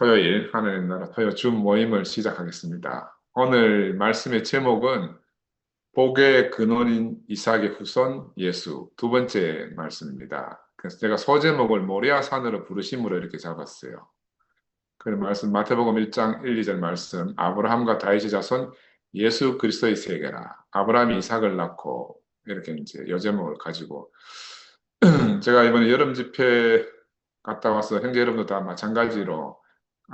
토요일 하나님 나라 토요 줌 모임을 시작하겠습니다. 오늘 말씀의 제목은 복의 근원인 이삭의 후손 예수 두 번째 말씀입니다. 그래서 제가 소제목을 모리아 산으로 부르심으로 이렇게 잡았어요. 그 말씀 마태복음 1장 1, 2절 말씀 아브라함과 다윗의 자손 예수 그리스도의 세계라. 아브라함이 이삭을 낳고 이렇게 이제 여제목을 가지고 제가 이번에 여름 집회 갔다 와서 형제 여러분도 다 마찬가지로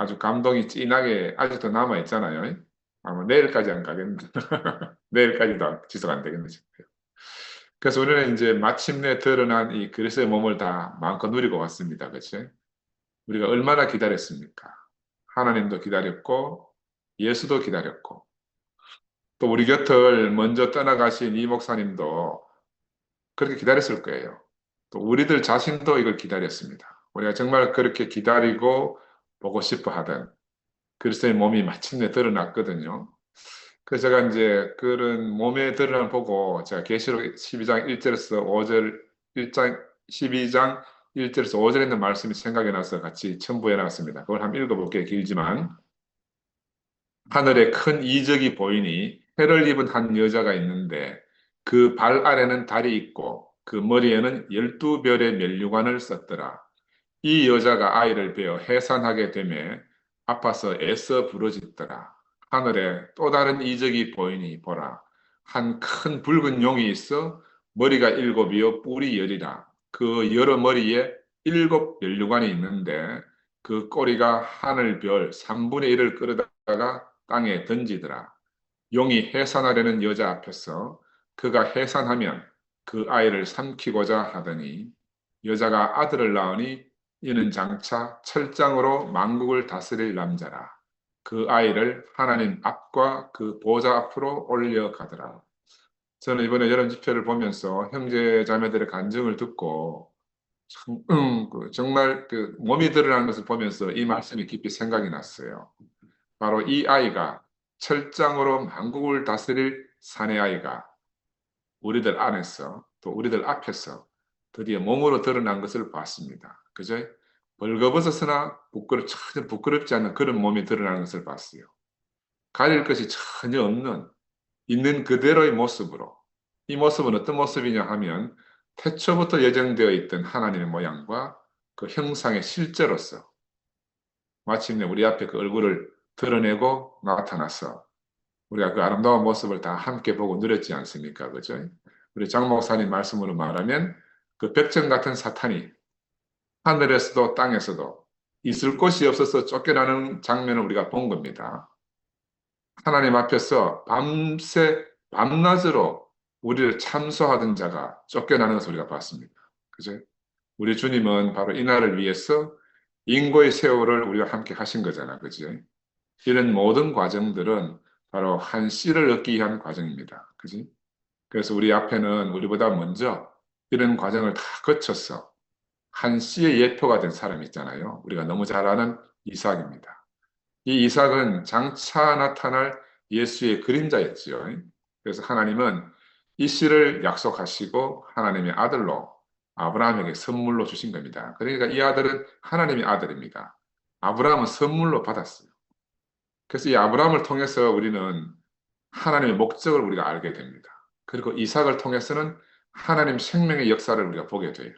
아주 감동이 진하게 아직도 남아 있잖아요. 아마 내일까지 안 가겠는데 내일까지도 지속 안 되겠네 싶어요. 그래서 우리는 이제 마침내 드러난 이 그리스도의 몸을 다 마음껏 누리고 왔습니다. 그렇죠? 우리가 얼마나 기다렸습니까? 하나님도 기다렸고 예수도 기다렸고 또 우리 곁을 먼저 떠나가신 이 목사님도 그렇게 기다렸을 거예요. 또 우리들 자신도 이걸 기다렸습니다. 우리가 정말 그렇게 기다리고 보고 싶어 하던 그리스도의 몸이 마침내 드러났거든요. 그래서 제가 이제 그런 몸의 드러남을 보고 제가 계시록 12장 1절에서 5절 1장 12장 1절에서 5절에 있는 말씀이 생각이 나서 같이 첨부해 놨습니다. 그걸 한번 읽어볼게요. 길지만 하늘에 큰 이적이 보이니 해를 입은 한 여자가 있는데 그 발 아래는 달이 있고 그 머리에는 12별의 면류관을 썼더라. 이 여자가 아이를 베어 해산하게 되매 아파서 애써 부르짖더라. 하늘에 또 다른 이적이 보이니 보라. 한 큰 붉은 용이 있어 머리가 일곱이요 뿔이 열이라. 그 여러 머리에 일곱 면류관이 있는데 그 꼬리가 하늘별 3분의 1을 끌어다가 땅에 던지더라. 용이 해산하려는 여자 앞에서 그가 해산하면 그 아이를 삼키고자 하더니 여자가 아들을 낳으니 이는 장차 철장으로 만국을 다스릴 남자라. 그 아이를 하나님 앞과 그 보좌 앞으로 올려가더라. 저는 이번에 여름 집회를 보면서 형제 자매들의 간증을 듣고 정말 그 몸이 드러나는 것을 보면서 이 말씀이 깊이 생각이 났어요. 바로 이 아이가 철장으로 만국을 다스릴 사내 아이가 우리들 안에서 또 우리들 앞에서 드디어 몸으로 드러난 것을 봤습니다. 그죠? 벌거벗어서나 전혀 부끄럽지 않은 그런 몸이 드러나는 것을 봤어요. 가릴 것이 전혀 없는 있는 그대로의 모습으로 이 모습은 어떤 모습이냐 하면 태초부터 예정되어 있던 하나님의 모양과 그 형상의 실제로서 마침내 우리 앞에 그 얼굴을 드러내고 나타나서 우리가 그 아름다운 모습을 다 함께 보고 누렸지 않습니까? 그죠? 우리 장 목사님 말씀으로 말하면 그 백정 같은 사탄이 하늘에서도 땅에서도 있을 곳이 없어서 쫓겨나는 장면을 우리가 본 겁니다. 하나님 앞에서 밤새 밤낮으로 우리를 참소하던 자가 쫓겨나는 것을 우리가 봤습니다. 그죠? 우리 주님은 바로 이 날을 위해서 인고의 세월을 우리가 함께 하신 거잖아. 그죠? 이런 모든 과정들은 바로 한 씨를 얻기 위한 과정입니다. 그지? 그래서 우리 앞에는 우리보다 먼저 이런 과정을 다 거쳐서 한 씨의 예표가 된 사람이 있잖아요. 우리가 너무 잘 아는 이삭입니다. 이 이삭은 장차 나타날 예수의 그림자였지요. 그래서 하나님은 이 씨를 약속하시고 하나님의 아들로 아브라함에게 선물로 주신 겁니다. 그러니까 이 아들은 하나님의 아들입니다. 아브라함은 선물로 받았어요. 그래서 이 아브라함을 통해서 우리는 하나님의 목적을 우리가 알게 됩니다. 그리고 이삭을 통해서는 하나님 생명의 역사를 우리가 보게 돼요.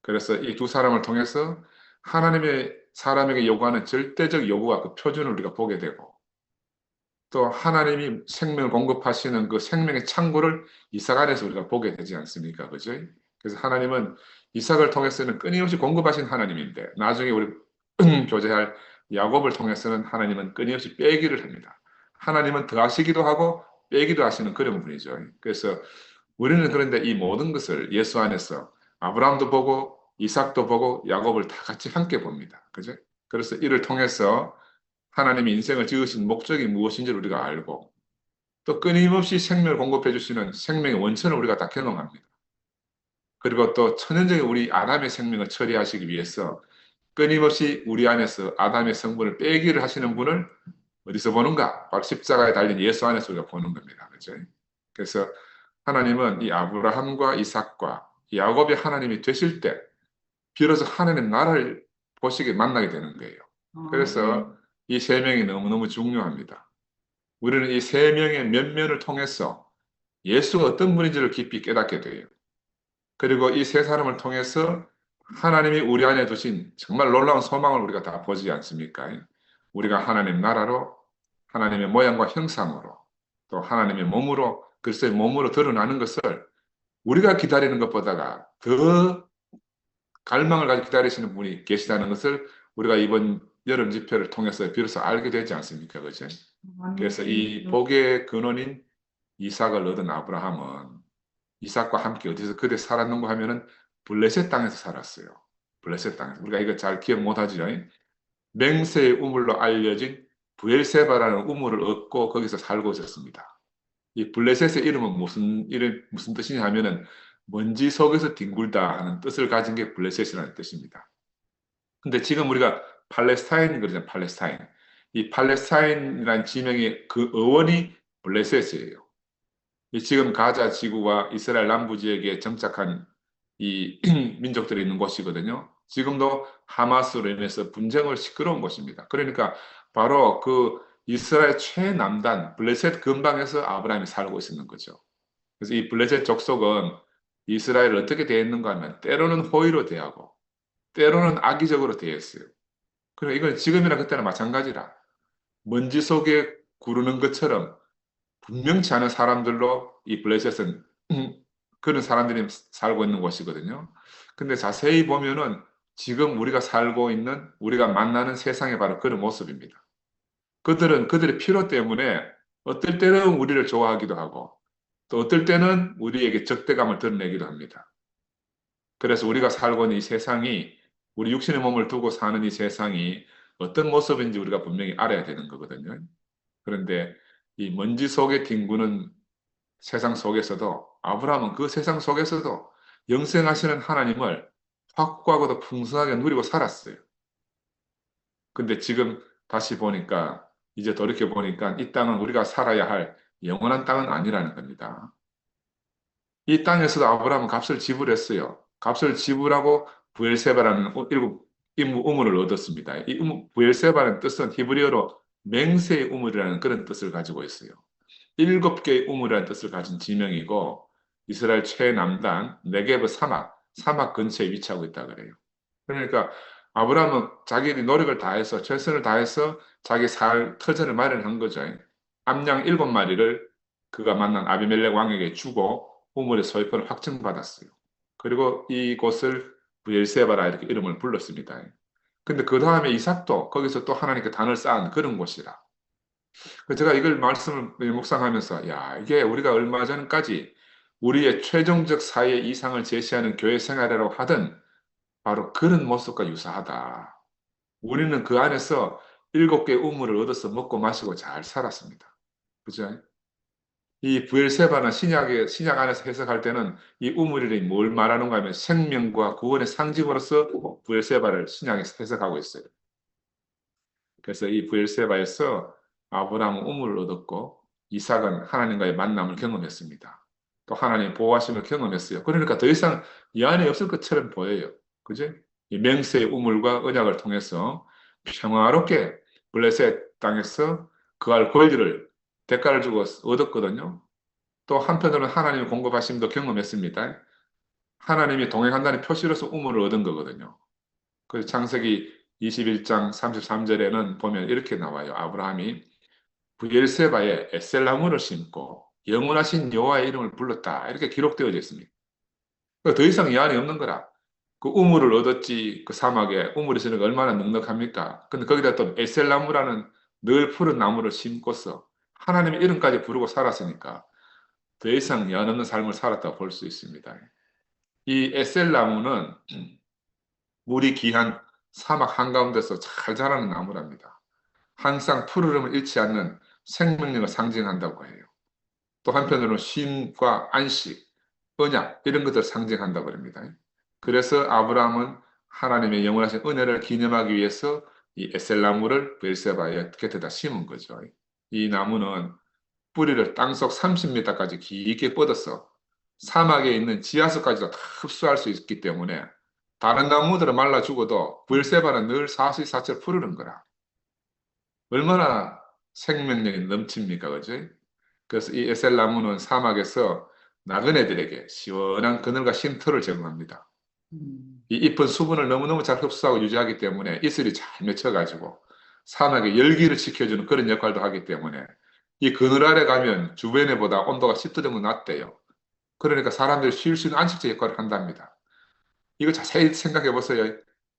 그래서 이 두 사람을 통해서 하나님의 사람에게 요구하는 절대적 요구와 그 표준을 우리가 보게 되고 또 하나님이 생명을 공급하시는 그 생명의 창고를 이삭 안에서 우리가 보게 되지 않습니까? 그죠? 그래서 하나님은 이삭을 통해서는 끊임없이 공급하신 하나님인데 나중에 우리 교제할 야곱을 통해서는 하나님은 끊임없이 빼기를 합니다. 하나님은 더하시기도 하고 빼기도 하시는 그런 분이죠. 그래서 우리는 그런데 이 모든 것을 예수 안에서 아브라함도 보고 이삭도 보고 야곱을 다 같이 함께 봅니다. 그죠? 그래서 이를 통해서 하나님이 인생을 지으신 목적이 무엇인지를 우리가 알고 또 끊임없이 생명을 공급해 주시는 생명의 원천을 우리가 다 경험합니다. 그리고 또 천연적인 우리 아담의 생명을 처리하시기 위해서 끊임없이 우리 안에서 아담의 성분을 빼기를 하시는 분을 어디서 보는가? 바로 십자가에 달린 예수 안에서 우리가 보는 겁니다. 그죠? 그래서 하나님은 이 아브라함과 이삭과 야곱의 하나님이 되실 때 비로소 하나님 나라를 보시게 만나게 되는 거예요. 그래서 이 세 명이 너무너무 중요합니다. 우리는 이 세 명의 면면을 통해서 예수가 어떤 분인지를 깊이 깨닫게 돼요. 그리고 이 세 사람을 통해서 하나님이 우리 안에 두신 정말 놀라운 소망을 우리가 다 보지 않습니까? 우리가 하나님 나라로, 하나님의 모양과 형상으로, 또 하나님의 몸으로, 글쎄 몸으로 드러나는 것을 우리가 기다리는 것보다가 더 갈망을 가지고 기다리시는 분이 계시다는 것을 우리가 이번 여름 집회를 통해서 비로소 알게 되지 않습니까? 그죠? 그래서 이 복의 근원인 이삭을 얻은 아브라함은 이삭과 함께 어디서 그대 살았는가 하면은 블레셋 땅에서 살았어요. 블레셋 땅에서. 우리가 이거 잘 기억 못하죠. 맹세의 우물로 알려진 부엘세바라는 우물을 얻고 거기서 살고 있었습니다. 이 블레셋의 이름은 무슨 뜻이냐 하면은 먼지 속에서 뒹굴다 하는 뜻을 가진 게 블레셋이라는 뜻입니다. 근데 지금 우리가 팔레스타인 그러잖아요. 팔레스타인. 이 팔레스타인이라는 지명의 그 어원이 블레셋이에요. 이 지금 가자 지구와 이스라엘 남부 지역에 정착한 이 민족들이 있는 곳이거든요. 지금도 하마스로 인해서 분쟁을 시끄러운 곳입니다. 그러니까 바로 그 이스라엘 최남단 블레셋 근방에서 아브라함이 살고 있었는 거죠. 그래서 이 블레셋 족속은 이스라엘을 어떻게 대했는가 하면 때로는 호의로 대하고 때로는 악의적으로 대했어요. 그리고 이건 지금이나 그때나 마찬가지라. 먼지 속에 구르는 것처럼 분명치 않은 사람들로 이 블레셋은 그런 사람들이 살고 있는 곳이거든요. 근데 자세히 보면은 지금 우리가 살고 있는 우리가 만나는 세상이 바로 그런 모습입니다. 그들은 그들의 필요 때문에 어떨 때는 우리를 좋아하기도 하고 또 어떨 때는 우리에게 적대감을 드러내기도 합니다. 그래서 우리가 살고 있는 이 세상이 우리 육신의 몸을 두고 사는 이 세상이 어떤 모습인지 우리가 분명히 알아야 되는 거거든요. 그런데 이 먼지 속에 뒹구는 세상 속에서도 아브라함은 그 세상 속에서도 영생하시는 하나님을 확고하고도 풍성하게 누리고 살았어요. 근데 지금 다시 보니까 이제 돌이켜 보니까 이 땅은 우리가 살아야 할 영원한 땅은 아니라는 겁니다. 이 땅에서도 아브라함은 값을 지불했어요. 값을 지불하고 부엘세바라는 일곱 우물을 얻었습니다. 부엘세바라는 뜻은 히브리어로 맹세의 우물이라는 그런 뜻을 가지고 있어요. 7개의 우물이라는 뜻을 가진 지명이고 이스라엘 최남단 네게브 사막 근처에 위치하고 있다 그래요. 그러니까 아브라함은 자기 노력을 다해서 최선을 다해서 자기 살 터전을 마련한 거죠. 암양 7마리를 그가 만난 아비멜렉 왕에게 주고 우물의 소유권을 확정받았어요. 그리고 이곳을 브엘세바라 이렇게 이름을 불렀습니다. 근데 그 다음에 이삭도 거기서 또 하나님께 단을 쌓은 그런 곳이라. 제가 이걸 말씀을 묵상하면서 야 이게 우리가 얼마 전까지 우리의 최종적 사회 이상을 제시하는 교회 생활이라고 하던 바로 그런 모습과 유사하다. 우리는 그 안에서 7개 우물을 얻어서 먹고 마시고 잘 살았습니다. 그죠? 이 부엘세바는 신약 안에서 해석할 때는 이 우물이 뭘 말하는가 하면 생명과 구원의 상징으로서 부엘세바를 신약에서 해석하고 있어요. 그래서 이 부엘세바에서 아브라함은 우물을 얻었고 이삭은 하나님과의 만남을 경험했습니다. 또 하나님의 보호하심을 경험했어요. 그러니까 더 이상 이 안에 없을 것처럼 보여요. 그죠? 이 맹세의 우물과 언약을 통해서 평화롭게 블레셋 땅에서 그할 권리를 대가를 주고 얻었거든요. 또 한편으로는 하나님의 공급하심도 경험했습니다. 하나님이 동행한다는 표시로서 우물을 얻은 거거든요. 그 창세기 21장 33절에는 보면 이렇게 나와요. 아브라함이 부엘세바에 에셀나무를 심고 영원하신 여호와의 이름을 불렀다. 이렇게 기록되어져 있습니다. 더 이상 이 안에 없는 거라. 그 우물을 얻었지 그 사막에 우물이 있으니까 얼마나 넉넉합니까? 근데 거기다 또 에셀나무라는 늘 푸른 나무를 심고서 하나님의 이름까지 부르고 살았으니까 더 이상 연 없는 삶을 살았다고 볼 수 있습니다. 이 에셀나무는 물이 귀한 사막 한가운데서 잘 자라는 나무랍니다. 항상 푸르름을 잃지 않는 생명력을 상징한다고 해요. 또 한편으로는 쉼과 안식, 언약 이런 것들을 상징한다고 합니다. 그래서 아브라함은 하나님의 영원하신 은혜를 기념하기 위해서 이 에셀나무를 베르세바의 곁에다 심은 거죠. 이 나무는 뿌리를 땅속 30m까지 깊게 뻗어서 사막에 있는 지하수까지도 다 흡수할 수 있기 때문에 다른 나무들은 말라 죽어도 부엘세바는 늘 사시사철 푸르는 거라. 얼마나 생명력이 넘칩니까, 그지? 그래서 이 에셀 나무는 사막에서 나그네들에게 시원한 그늘과 쉼터를 제공합니다. 음, 이 잎은 수분을 너무너무 잘 흡수하고 유지하기 때문에 이슬이 잘 맺혀가지고 사막의 열기를 지켜주는 그런 역할도 하기 때문에 이 그늘 아래 가면 주변에보다 온도가 10도 정도 낮대요. 그러니까 사람들이 쉴 수 있는 안식처 역할을 한답니다. 이거 자세히 생각해 보세요.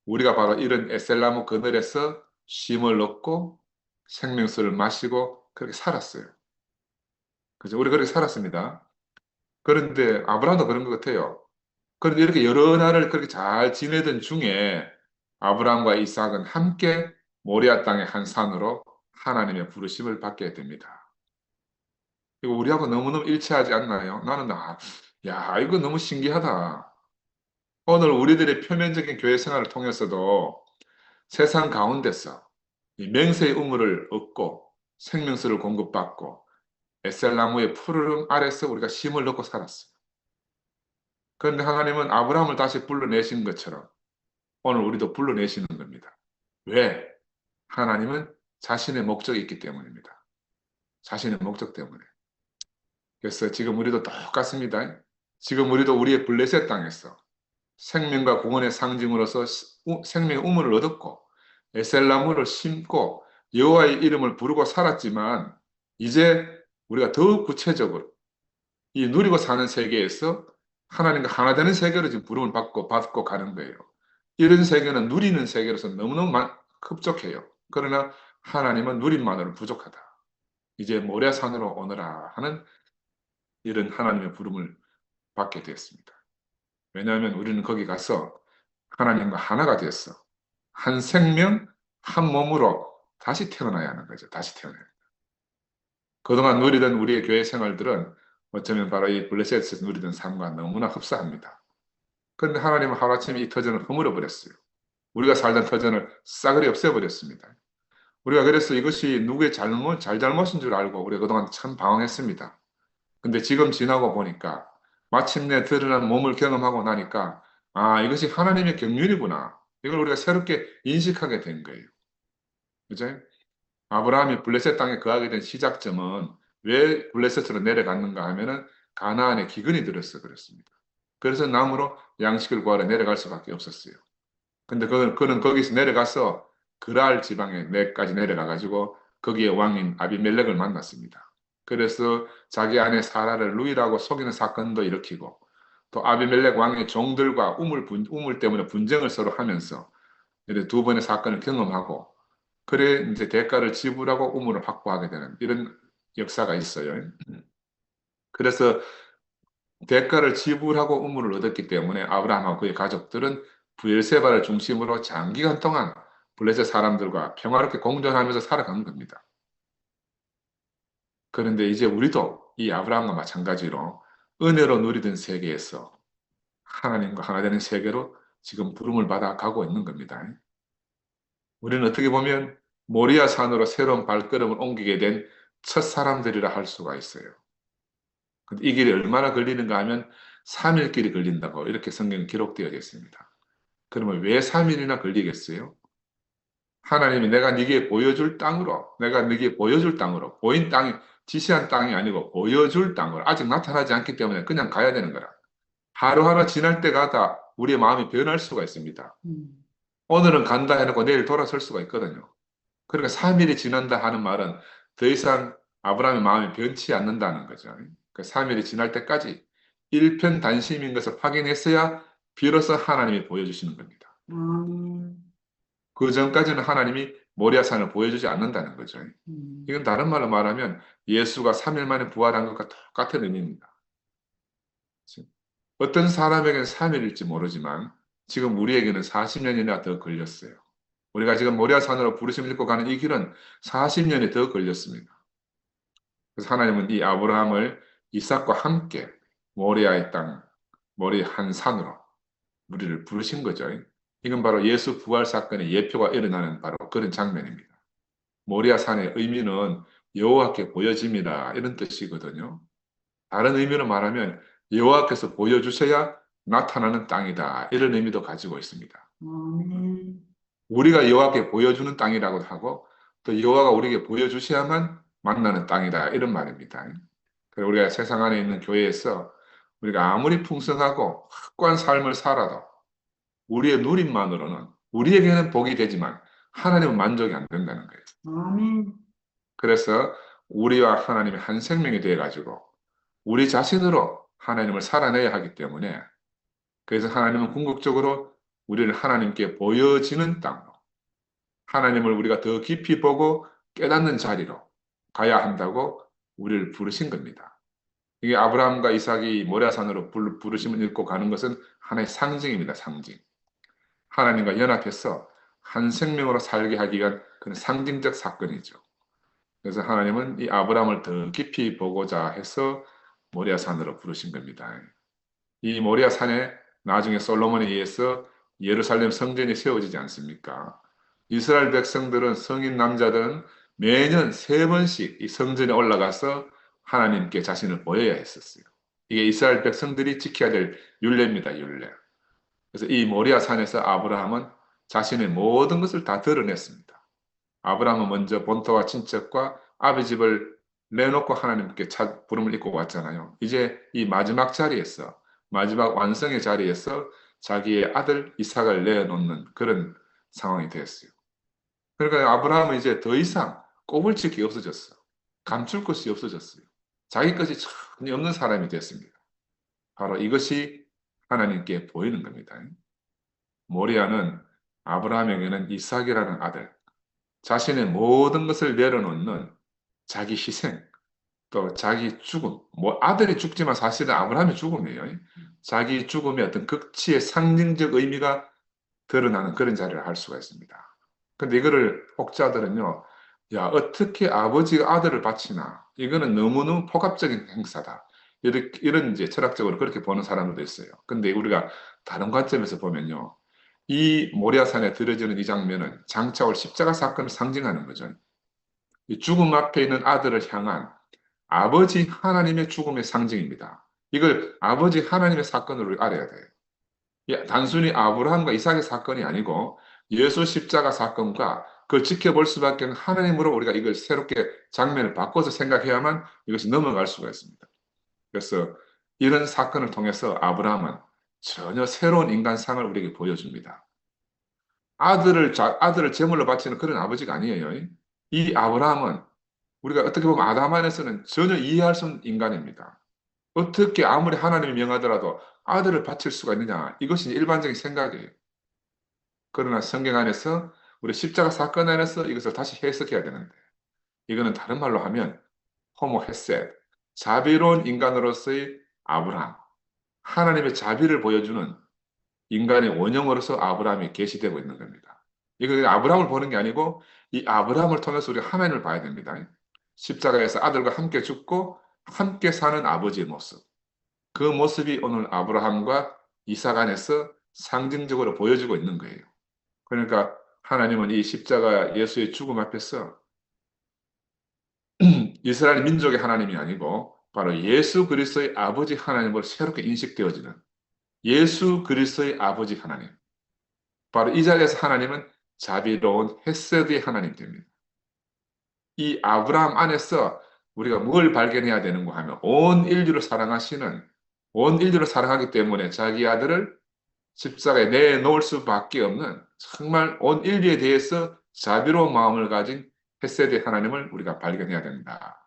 우리가 바로 이런 에셀나무 그늘에서 쉼을 얻고 생명수를 마시고 그렇게 살았어요. 그죠? 우리 그렇게 살았습니다. 그런데 아브라함도 그런 것 같아요. 그런데 이렇게 여러 날을 그렇게 잘 지내던 중에 아브라함과 이삭은 함께 모리아 땅의 한 산으로 하나님의 부르심을 받게 됩니다. 이거 우리하고 너무너무 일치하지 않나요? 나는 야, 이거 너무 신기하다. 오늘 우리들의 표면적인 교회 생활을 통해서도 세상 가운데서 이 맹세의 우물을 얻고 생명수를 공급받고 에셀나무의 푸르름 아래서 우리가 쉼을 얻고 살았어요. 그런데 하나님은 아브라함을 다시 불러내신 것처럼 오늘 우리도 불러내시는 겁니다. 왜? 하나님은 자신의 목적이 있기 때문입니다. 자신의 목적 때문에. 그래서 지금 우리도 똑같습니다. 지금 우리도 우리의 블레셋 땅에서 생명과 구원의 상징으로서 생명의 우물을 얻었고 에셀나무를 심고 여호와의 이름을 부르고 살았지만 이제 우리가 더욱 구체적으로 이 누리고 사는 세계에서 하나님과 하나 되는 세계로 지금 부름을 받고 가는 거예요. 이런 세계는 누리는 세계로서 너무너무 흡족해요. 그러나 하나님은 누림만으로 부족하다. 이제 모래산으로 오너라 하는 이런 하나님의 부름을 받게 되었습니다. 왜냐하면 우리는 거기 가서 하나님과 하나가 되었어. 한 생명, 한 몸으로 다시 태어나야 하는 거죠. 다시 태어나야. 그동안 누리던 우리의 교회 생활들은 어쩌면 바로 이 블레셋에서 누리던 삶과 너무나 흡사합니다. 그런데 하나님은 하루아침에 이 터전을 허물어 버렸어요. 우리가 살던 터전을 싸그리 없애버렸습니다. 우리가 그래서 이것이 누구의 잘잘못인 줄 알고 우리가 그동안 참 방황했습니다. 근데 지금 지나고 보니까 마침내 드러난 몸을 경험하고 나니까 이것이 하나님의 경륜이구나. 이걸 우리가 새롭게 인식하게 된 거예요. 그죠? 아브라함이 블레셋 땅에 거하게 된 시작점은 왜 블레셋으로 내려갔는가 하면은 가나안에 기근이 들어서 그렇습니다. 그래서 남으로 양식을 구하러 내려갈 수밖에 없었어요. 근데 그는 거기서 내려가서 그랄 지방에 내까지 내려가 가지고 거기에 왕인 아비멜렉을 만났습니다. 그래서 자기 아내 사라를 루이라고 속이는 사건도 일으키고 또 아비멜렉 왕의 종들과 우물 때문에 분쟁을 서로 하면서 이렇게 두 번의 사건을 경험하고 그래 이제 대가를 지불하고 우물을 확보하게 되는 이런 역사가 있어요. 그래서 대가를 지불하고 우물을 얻었기 때문에 아브라함과 그의 가족들은 부엘세바를 중심으로 장기간 동안 블레셋 사람들과 평화롭게 공존하면서 살아간 겁니다. 그런데 이제 우리도 이 아브라함과 마찬가지로 은혜로 누리던 세계에서 하나님과 하나 되는 세계로 지금 부름을 받아 가고 있는 겁니다. 우리는 어떻게 보면 모리아 산으로 새로운 발걸음을 옮기게 된 첫 사람들이라 할 수가 있어요. 근데 이 길이 얼마나 걸리는가 하면 3일 길이 걸린다고 이렇게 성경에 기록되어 있습니다. 그러면 왜 3일이나 걸리겠어요? 하나님이 내가 네게 보여줄 땅으로, 보인 땅이, 지시한 땅이 아니고 보여줄 땅으로, 아직 나타나지 않기 때문에 그냥 가야 되는 거라. 하루하루 지날 때마다 우리의 마음이 변할 수가 있습니다. 음, 오늘은 간다 해놓고 내일 돌아설 수가 있거든요. 그러니까 3일이 지난다 하는 말은 더 이상 아브라함의 마음이 변치 않는다는 거죠. 그 3일이 지날 때까지 일편단심인 것을 확인했어야 비로소 하나님이 보여주시는 겁니다. 아, 그 전까지는 하나님이 모리아산을 보여주지 않는다는 거죠. 음, 이건 다른 말로 말하면 예수가 3일 만에 부활한 것과 똑같은 의미입니다. 어떤 사람에게는 3일일지 모르지만 지금 우리에게는 40년이나 더 걸렸어요. 우리가 지금 모리아산으로 부르심을 입고 가는 이 길은 40년이 더 걸렸습니다. 그래서 하나님은 이 아브라함을 이삭과 함께 모리아의 땅, 모리 한 산으로 우리를 부르신 거죠. 이건 바로 예수 부활 사건의 예표가 일어나는 바로 그런 장면입니다. 모리아 산의 의미는 여호와께 보여짐이라 이런 뜻이거든요. 다른 의미로 말하면 여호와께서 보여주셔야 나타나는 땅이다. 이런 의미도 가지고 있습니다. 아멘. 우리가 여호와께 보여주는 땅이라고도 하고 또 여호와가 우리에게 보여주셔야만 만나는 땅이다. 이런 말입니다. 그래서 우리가 세상 안에 있는 교회에서 우리가 아무리 풍성하고 확고한 삶을 살아도 우리의 누림만으로는 우리에게는 복이 되지만 하나님은 만족이 안 된다는 거예요. 아멘. 그래서 우리와 하나님이 한 생명이 되어 가지고 우리 자신으로 하나님을 살아내야 하기 때문에 그래서 하나님은 궁극적으로 우리를 하나님께 보여지는 땅으로 하나님을 우리가 더 깊이 보고 깨닫는 자리로 가야 한다고 우리를 부르신 겁니다. 이게 아브라함과 이삭이 모리아산으로 부르심을 읽고 가는 것은 하나의 상징입니다. 상징. 하나님과 연합해서 한 생명으로 살게 하기 위한 그런 상징적 사건이죠. 그래서 하나님은 이 아브라함을 더 깊이 보고자 해서 모리아산으로 부르신 겁니다. 이 모리아산에 나중에 솔로몬에 의해서 예루살렘 성전이 세워지지 않습니까? 이스라엘 백성들은 성인 남자들은 매년 3번씩 이 성전에 올라가서 하나님께 자신을 보여야 했었어요. 이게 이스라엘 백성들이 지켜야 될 율례입니다, 율례. 그래서 이 모리아산에서 아브라함은 자신의 모든 것을 다 드러냈습니다. 아브라함은 먼저 본토와 친척과 아비 집을 내놓고 하나님께 부름을 입고 왔잖아요. 이제 이 마지막 자리에서 마지막 완성의 자리에서 자기의 아들 이삭을 내어놓는 그런 상황이 됐어요. 그러니까 아브라함은 이제 더 이상 꼬불칠 게 없어졌어. 감출 것이 없어졌어요. 자기 것이 전혀 없는 사람이 됐습니다. 바로 이것이 하나님께 보이는 겁니다. 모리아는 아브라함에게는 이삭이라는 아들, 자신의 모든 것을 내려놓는 자기 희생, 또 자기 죽음, 뭐 아들이 죽지만 사실은 아브라함의 죽음이에요. 자기 죽음의 어떤 극치의 상징적 의미가 드러나는 그런 자리를 할 수가 있습니다. 근데 이거를 혹자들은요, 야, 어떻게 아버지가 아들을 바치나? 이거는 너무너무 폭압적인 행사다. 이런 이제 철학적으로 그렇게 보는 사람들도 있어요. 근데 우리가 다른 관점에서 보면요, 이 모리아산에 들어지는 이 장면은 장차 올 십자가 사건을 상징하는 거죠. 이 죽음 앞에 있는 아들을 향한 아버지 하나님의 죽음의 상징입니다. 이걸 아버지 하나님의 사건으로 알아야 돼요. 단순히 아브라함과 이삭의 사건이 아니고 예수 십자가 사건과 그걸 지켜볼 수밖에 없는 하나님으로 우리가 이걸 새롭게 장면을 바꿔서 생각해야만 이것이 넘어갈 수가 있습니다. 그래서 이런 사건을 통해서 아브라함은 전혀 새로운 인간상을 우리에게 보여줍니다. 아들을 제물로 바치는 그런 아버지가 아니에요. 이 아브라함은 우리가 어떻게 보면 아담 안에서는 전혀 이해할 수 없는 인간입니다. 어떻게 아무리 하나님이 명하더라도 아들을 바칠 수가 있느냐? 이것이 일반적인 생각이에요. 그러나 성경 안에서 우리 십자가 사건 안에서 이것을 다시 해석해야 되는데 이거는 다른 말로 하면 호모 헤셋, 자비로운 인간으로서의 아브라함, 하나님의 자비를 보여주는 인간의 원형으로서 아브라함이 계시되고 있는 겁니다. 이거 아브라함을 보는 게 아니고 이 아브라함을 통해서 우리가 하나님을 봐야 됩니다. 십자가에서 아들과 함께 죽고 함께 사는 아버지의 모습. 그 모습이 오늘 아브라함과 이삭 안에서 상징적으로 보여지고 있는 거예요. 그러니까 하나님은 이 십자가 예수의 죽음 앞에서 이스라엘 민족의 하나님이 아니고 바로 예수 그리스도의 아버지 하나님으로 새롭게 인식되어지는 예수 그리스도의 아버지 하나님. 바로 이 자리에서 하나님은 자비로운 헤세드의 하나님 됩니다. 이 아브라함 안에서 우리가 뭘 발견해야 되는가 하면 온 인류를 사랑하기 때문에 자기 아들을 십자가에 내놓을 수밖에 없는 정말 온 인류에 대해서 자비로운 마음을 가진 헤세드의 하나님을 우리가 발견해야 된다.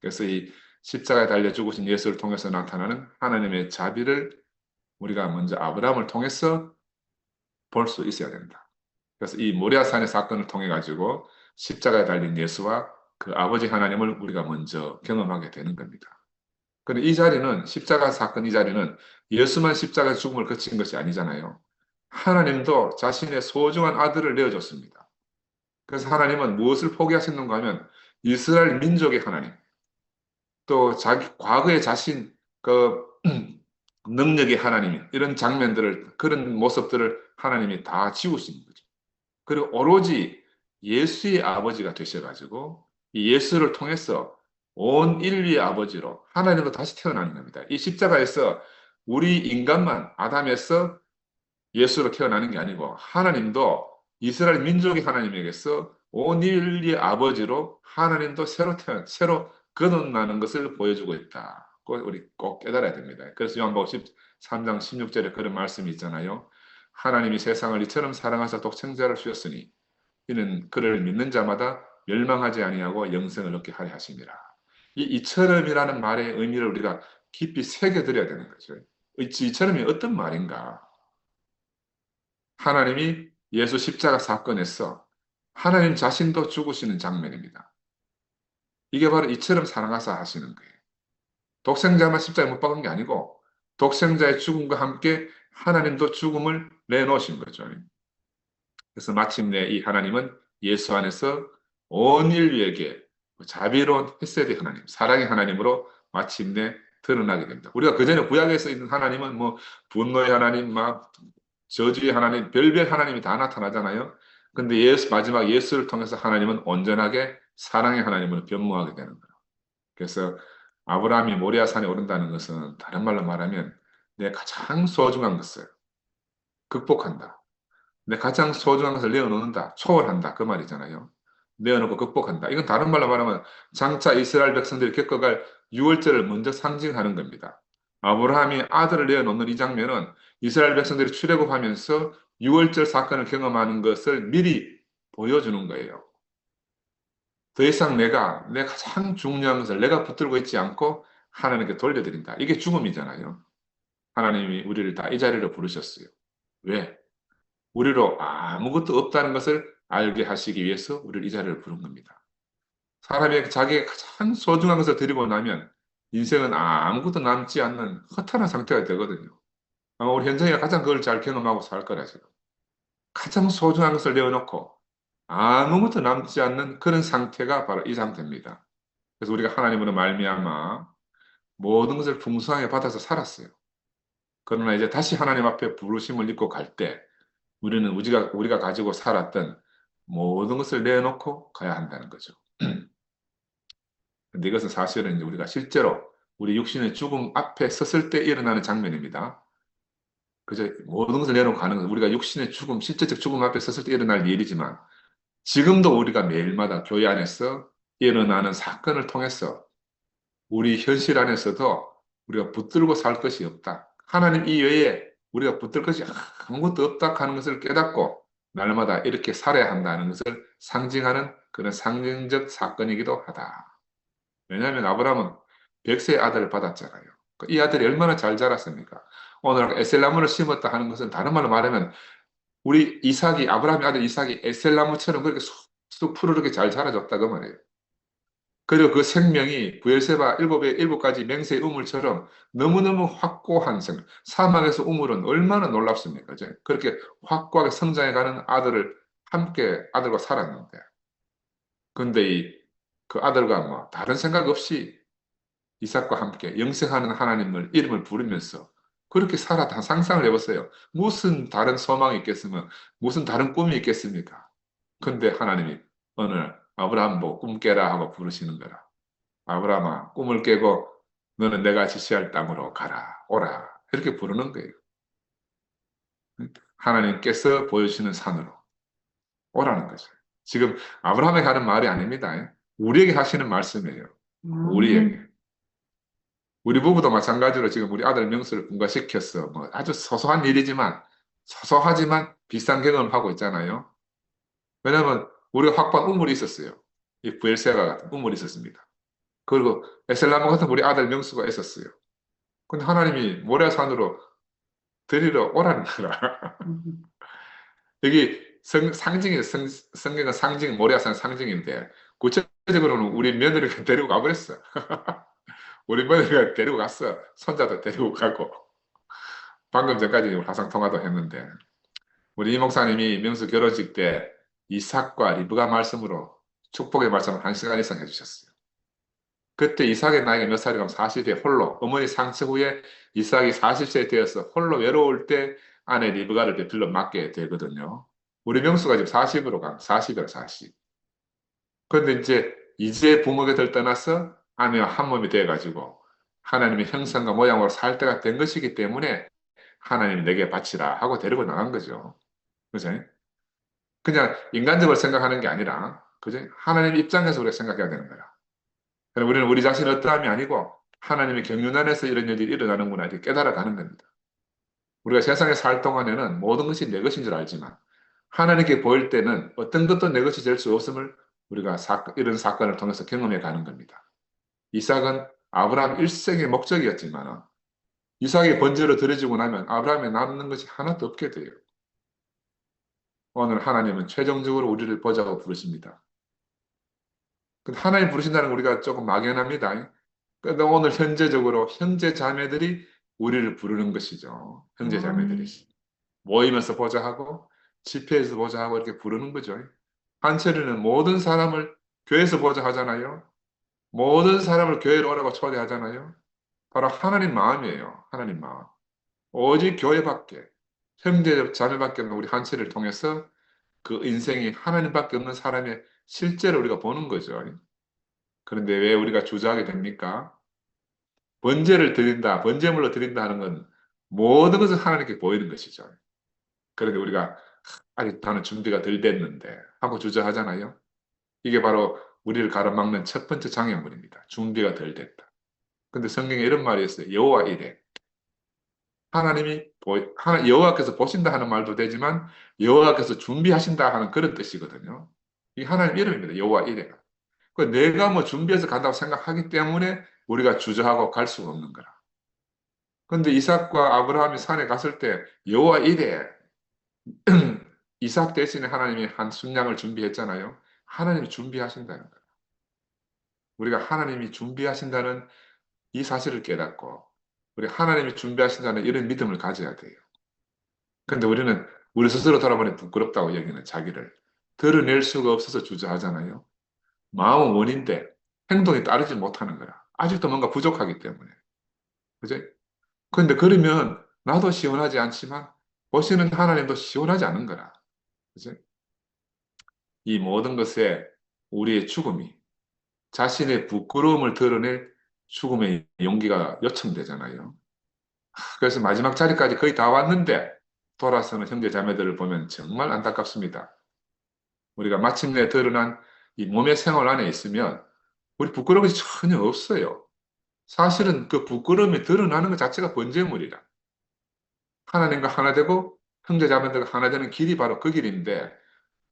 그래서 이 십자가에 달려 죽으신 예수를 통해서 나타나는 하나님의 자비를 우리가 먼저 아브라함을 통해서 볼 수 있어야 된다. 그래서 이 모리아산의 사건을 통해 가지고 십자가에 달린 예수와 그 아버지 하나님을 우리가 먼저 경험하게 되는 겁니다. 그런데 이 자리는 십자가 사건 이 자리는 예수만 십자가 죽음을 거친 것이 아니잖아요. 하나님도 자신의 소중한 아들을 내어줬습니다. 그래서 하나님은 무엇을 포기하셨는가 하면 이스라엘 민족의 하나님, 또 자기 과거의 자신 그 능력의 하나님 이런 장면들을 그런 모습들을 하나님이 다 지우신 거죠. 그리고 오로지 예수의 아버지가 되셔가지고 이 예수를 통해서 온 인류의 아버지로 하나님으로 다시 태어나는 겁니다. 이 십자가에서 우리 인간만 아담에서 예수로 태어나는 게 아니고 하나님도 이스라엘 민족의 하나님에게서 온 인류의 아버지로 하나님도 새로 거듭나는 것을 보여주고 있다. 그걸 우리 꼭 깨달아야 됩니다. 그래서 요한복음 13장 16절에 그런 말씀이 있잖아요. 하나님이 세상을 이처럼 사랑하사 독생자를 주셨으니 이는 그를 믿는 자마다 멸망하지 아니하고 영생을 얻게 하려 하심이라. 이 이처럼이라는 말의 의미를 우리가 깊이 새겨드려야 되는 거죠. 이처럼이 어떤 말인가? 하나님이 예수 십자가 사건에서 하나님 자신도 죽으시는 장면입니다. 이게 바로 이처럼 사랑하사 하시는 거예요. 독생자만 십자가에 못 박은 게 아니고 독생자의 죽음과 함께 하나님도 죽음을 내놓으신 거죠. 그래서 마침내 이 하나님은 예수 안에서 온 인류에게 자비로운 헤세드 하나님, 사랑의 하나님으로 마침내 드러나게 됩니다. 우리가 그전에 구약에서 있는 하나님은 뭐 분노의 하나님, 막 저주의 하나님, 별별 하나님이 다 나타나잖아요. 근데 마지막 예수를 통해서 하나님은 온전하게 사랑의 하나님으로 변모하게 되는 거예요. 그래서 아브라함이 모리아산에 오른다는 것은 다른 말로 말하면 내 가장 소중한 것을 극복한다. 내 가장 소중한 것을 내어놓는다. 초월한다. 그 말이잖아요. 내어놓고 극복한다. 이건 다른 말로 말하면 장차 이스라엘 백성들이 겪어갈 유월절을 먼저 상징하는 겁니다. 아브라함이 아들을 내어놓는 이 장면은 이스라엘 백성들이 출애굽하면서 유월절 사건을 경험하는 것을 미리 보여주는 거예요. 더 이상 내 가장 중요한 것을 내가 붙들고 있지 않고 하나님께 돌려드린다. 이게 죽음이잖아요. 하나님이 우리를 다 이 자리로 부르셨어요. 왜? 우리로 아무것도 없다는 것을 알게 하시기 위해서 우리를 이 자리를 부른 겁니다. 사람이 자기의 가장 소중한 것을 드리고 나면 인생은 아무것도 남지 않는 허탈한 상태가 되거든요. 아마 우리 현정이가 가장 그걸 잘 경험하고 살 거라 지금. 가장 소중한 것을 내어놓고 아무것도 남지 않는 그런 상태가 바로 이 상태입니다. 그래서 우리가 하나님으로 말미암아 모든 것을 풍성하게 받아서 살았어요. 그러나 이제 다시 하나님 앞에 부르심을 입고 갈 때 우리는 우리가 가지고 살았던 모든 것을 내놓고 가야 한다는 거죠. 근데 이것은 사실은 이제 우리가 실제로 우리 육신의 죽음 앞에 섰을 때 일어나는 장면입니다. 그저 모든 것을 내놓고 가는 것. 우리가 육신의 죽음, 실제적 죽음 앞에 섰을 때 일어날 일이지만 지금도 우리가 매일마다 교회 안에서 일어나는 사건을 통해서 우리 현실 안에서도 우리가 붙들고 살 것이 없다. 하나님 이외에 우리가 붙들 것이 아무것도 없다 하는 것을 깨닫고 날마다 이렇게 살아야 한다는 것을 상징하는 그런 상징적 사건이기도 하다. 왜냐하면 아브라함은 백세의 아들을 받았잖아요. 이 아들이 얼마나 잘 자랐습니까? 오늘 에셀나무를 심었다 하는 것은 다른 말로 말하면 우리 이삭이 아브라함의 아들 이삭이 에셀나무처럼 그렇게 쑥쑥 푸르르게 잘 자라줬다 그 말이에요. 그리고 그 생명이 부엘세바 일곱 가지 맹세의 우물처럼 너무너무 확고한 생명. 사막에서 우물은 얼마나 놀랍습니까? 그렇게 확고하게 성장해가는 아들을 함께 아들과 살았는데. 근데 그 아들과 뭐 다른 생각 없이 이삭과 함께 영생하는 하나님을 이름을 부르면서 그렇게 살았다. 상상을 해보세요. 무슨 다른 소망이 있겠으면 무슨 다른 꿈이 있겠습니까? 근데 하나님이 어느 날 아브라함 보고 꿈 깨라 하고 부르시는 거라. 아브라함아, 꿈을 깨고 너는 내가 지시할 땅으로 가라, 오라. 이렇게 부르는 거예요. 하나님께서 보여주시는 산으로 오라는 거죠. 지금 아브라함에게 하는 말이 아닙니다. 우리에게 하시는 말씀이에요. 우리에게. 우리 부부도 마찬가지로 지금 우리 아들 명수를 분가시켰어. 뭐 아주 소소한 일이지만, 소소하지만 비슷한 경험을 하고 있잖아요. 왜냐하면 우리가 확보한 우물이 있었어요. 이 부엘세바 같은 우물이 있었습니다. 그리고 에셀나무 같은 우리 아들 명수가 있었어요. 근데 하나님이 모래산으로 데리러 오라는 거라. 여기 상징이 성경은 상징, 모래산 상징인데 구체적으로는 우리 며느리가 데리고 가버렸어. 우리 며느리가 데리고 갔어. 손자도 데리고 가고. 방금 전까지 화상 통화도 했는데 우리 이 목사님이 명수 결혼식 때 이삭과 리브가 말씀으로 축복의 말씀을 1시간 이상 해주셨어요. 그때 이삭의 나이가 몇 살이라면 40에 홀로 어머니 상처 후에 이삭이 40세 되어서 홀로 외로울 때 아내 리브가를 베풀러 맡게 되거든요. 우리 명수가 지금 40으로 간 40이라 40. 그런데 이제 부모가 들 떠나서 아내와 한 몸이 돼가지고 하나님의 형상과 모양으로 살 때가 된 것이기 때문에 하나님이 내게 바치라 하고 데리고 나간 거죠. 그죠? 그냥 인간적으로 생각하는 게 아니라, 그죠? 하나님 입장에서 우리가 생각해야 되는 거야. 그럼 우리는 우리 자신의 어떠함이 아니고 하나님의 경륜 안에서 이런 일이 일어나는구나 이렇게 깨달아가는 겁니다. 우리가 세상에 살 동안에는 모든 것이 내 것인 줄 알지만 하나님께 보일 때는 어떤 것도 내 것이 될 수 없음을 우리가 이런 사건을 통해서 경험해 가는 겁니다. 이삭은 아브라함 일생의 목적이었지만 이삭이 번제로 드려지고 나면 아브라함에 남는 것이 하나도 없게 돼요. 오늘 하나님은 최종적으로 우리를 보자고 부르십니다. 근데 하나님 부르신다는 건 우리가 조금 막연합니다. 그런데 오늘 현재적으로 형제 자매들이 우리를 부르는 것이죠. 형제 자매들이 모이면서 보자 하고 집회에서 보자 하고 이렇게 부르는 거죠. 한철이는 모든 사람을 교회에서 보자 하잖아요. 모든 사람을 교회로 오라고 초대하잖아요. 바로 하나님 마음이에요. 하나님 마음. 오직 교회밖에, 형제 자매밖에 없는 우리 한철을 통해서 그 인생이 하나님밖에 없는 사람의 실제로 우리가 보는 거죠. 그런데 왜 우리가 주저하게 됩니까? 번제를 드린다, 번제물로 드린다 하는 건 모든 것을 하나님께 보이는 것이죠. 그런데 우리가 아직 나는 준비가 덜 됐는데 하고 주저하잖아요. 이게 바로 우리를 가로막는 첫 번째 장애물입니다. 준비가 덜 됐다. 근데 성경에 이런 말이 있어요. 여호와 이래. 여호와께서 보신다 하는 말도 되지만 여호와께서 준비하신다 하는 그런 뜻이거든요. 이 하나님 이름입니다. 여호와 이래가. 그 내가 뭐 준비해서 간다고 생각하기 때문에 우리가 주저하고 갈 수가 없는 거라. 근데 이삭과 아브라함이 산에 갔을 때 여호와 이래 이삭 대신에 하나님이 한 순양을 준비했잖아요. 하나님이 준비하신다는 거예요. 우리가 하나님이 준비하신다는 이 사실을 깨닫고 우리 하나님이 준비하신다는 이런 믿음을 가져야 돼요. 근데 우리는 우리 스스로 돌아보니 부끄럽다고 여기는 자기를 드러낼 수가 없어서 주저하잖아요. 마음은 원인데 행동이 따르지 못하는 거야. 아직도 뭔가 부족하기 때문에. 그죠? 근데 그러면 나도 시원하지 않지만 보시는 하나님도 시원하지 않은 거라. 그죠? 이 모든 것에 우리의 죽음이 자신의 부끄러움을 드러낼 죽음의 용기가 요청되잖아요. 그래서 마지막 자리까지 거의 다 왔는데 돌아서는 형제 자매들을 보면 정말 안타깝습니다. 우리가 마침내 드러난 이 몸의 생활 안에 있으면 우리 부끄러운 것이 전혀 없어요. 사실은 그 부끄러움이 드러나는 것 자체가 번제물이라. 하나님과 하나 되고 형제 자매들과 하나 되는 길이 바로 그 길인데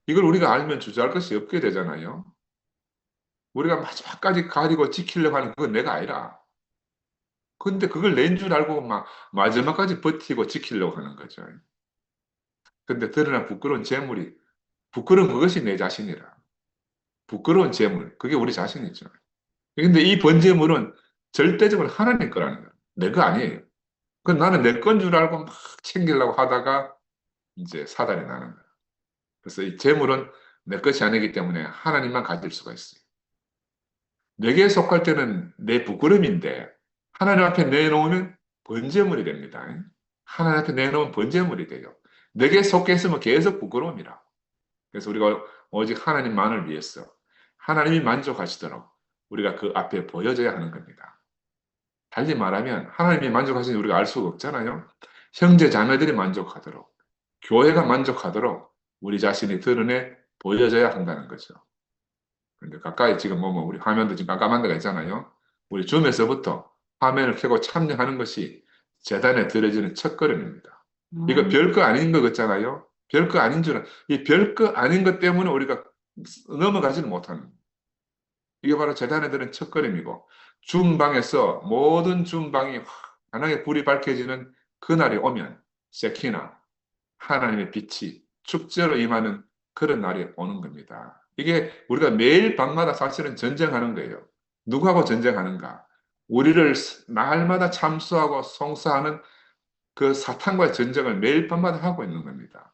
이걸 우리가 알면 주저할 것이 없게 되잖아요. 우리가 마지막까지 가리고 지키려고 하는 그건 내가 아니라. 근데 그걸 낸 줄 알고 막 마지막까지 버티고 지키려고 하는 거죠. 근데 드러난 부끄러운 재물이 부끄러운 그것이 내 자신이라. 부끄러운 재물 그게 우리 자신이죠. 근데 이 번제물은 절대적으로 하나님 거라는 거예요. 내 거 아니에요. 그 나는 내 건 줄 알고 막 챙기려고 하다가 이제 사단이 나는 거예요. 그래서 이 재물은 내 것이 아니기 때문에 하나님만 가질 수가 있어요. 내게 속할 때는 내 부끄러움인데 하나님 앞에 내놓으면 번제물이 됩니다. 하나님 앞에 내놓으면 번제물이 돼요. 내게 속해 있으면 계속 부끄러움이라. 그래서 우리가 오직 하나님만을 위해서 하나님이 만족하시도록 우리가 그 앞에 보여져야 하는 겁니다. 달리 말하면 하나님이 만족하시는 우리가 알 수가 없잖아요. 형제 자매들이 만족하도록 교회가 만족하도록 우리 자신이 드러내 보여져야 한다는 거죠. 근데 가까이 지금 우리 화면도 지금 깜깜한 데가 있잖아요. 우리 줌에서부터 화면을 켜고 참여하는 것이 재단에 드려지는 첫걸음입니다. 이거 별거 아닌 것 같잖아요. 별거 아닌 줄은 이 별거 아닌 것 때문에 우리가 넘어가지는 못하는 이게 바로 재단에 드는 첫걸음이고 줌방에서 모든 줌방이 환하게 불이 밝혀지는 그날이 오면 세키나 하나님의 빛이 축제로 임하는 그런 날이 오는 겁니다. 이게 우리가 매일 밤마다 사실은 전쟁하는 거예요. 누구하고 전쟁하는가? 우리를 날마다 참수하고 송사하는 그 사탄과의 전쟁을 매일 밤마다 하고 있는 겁니다.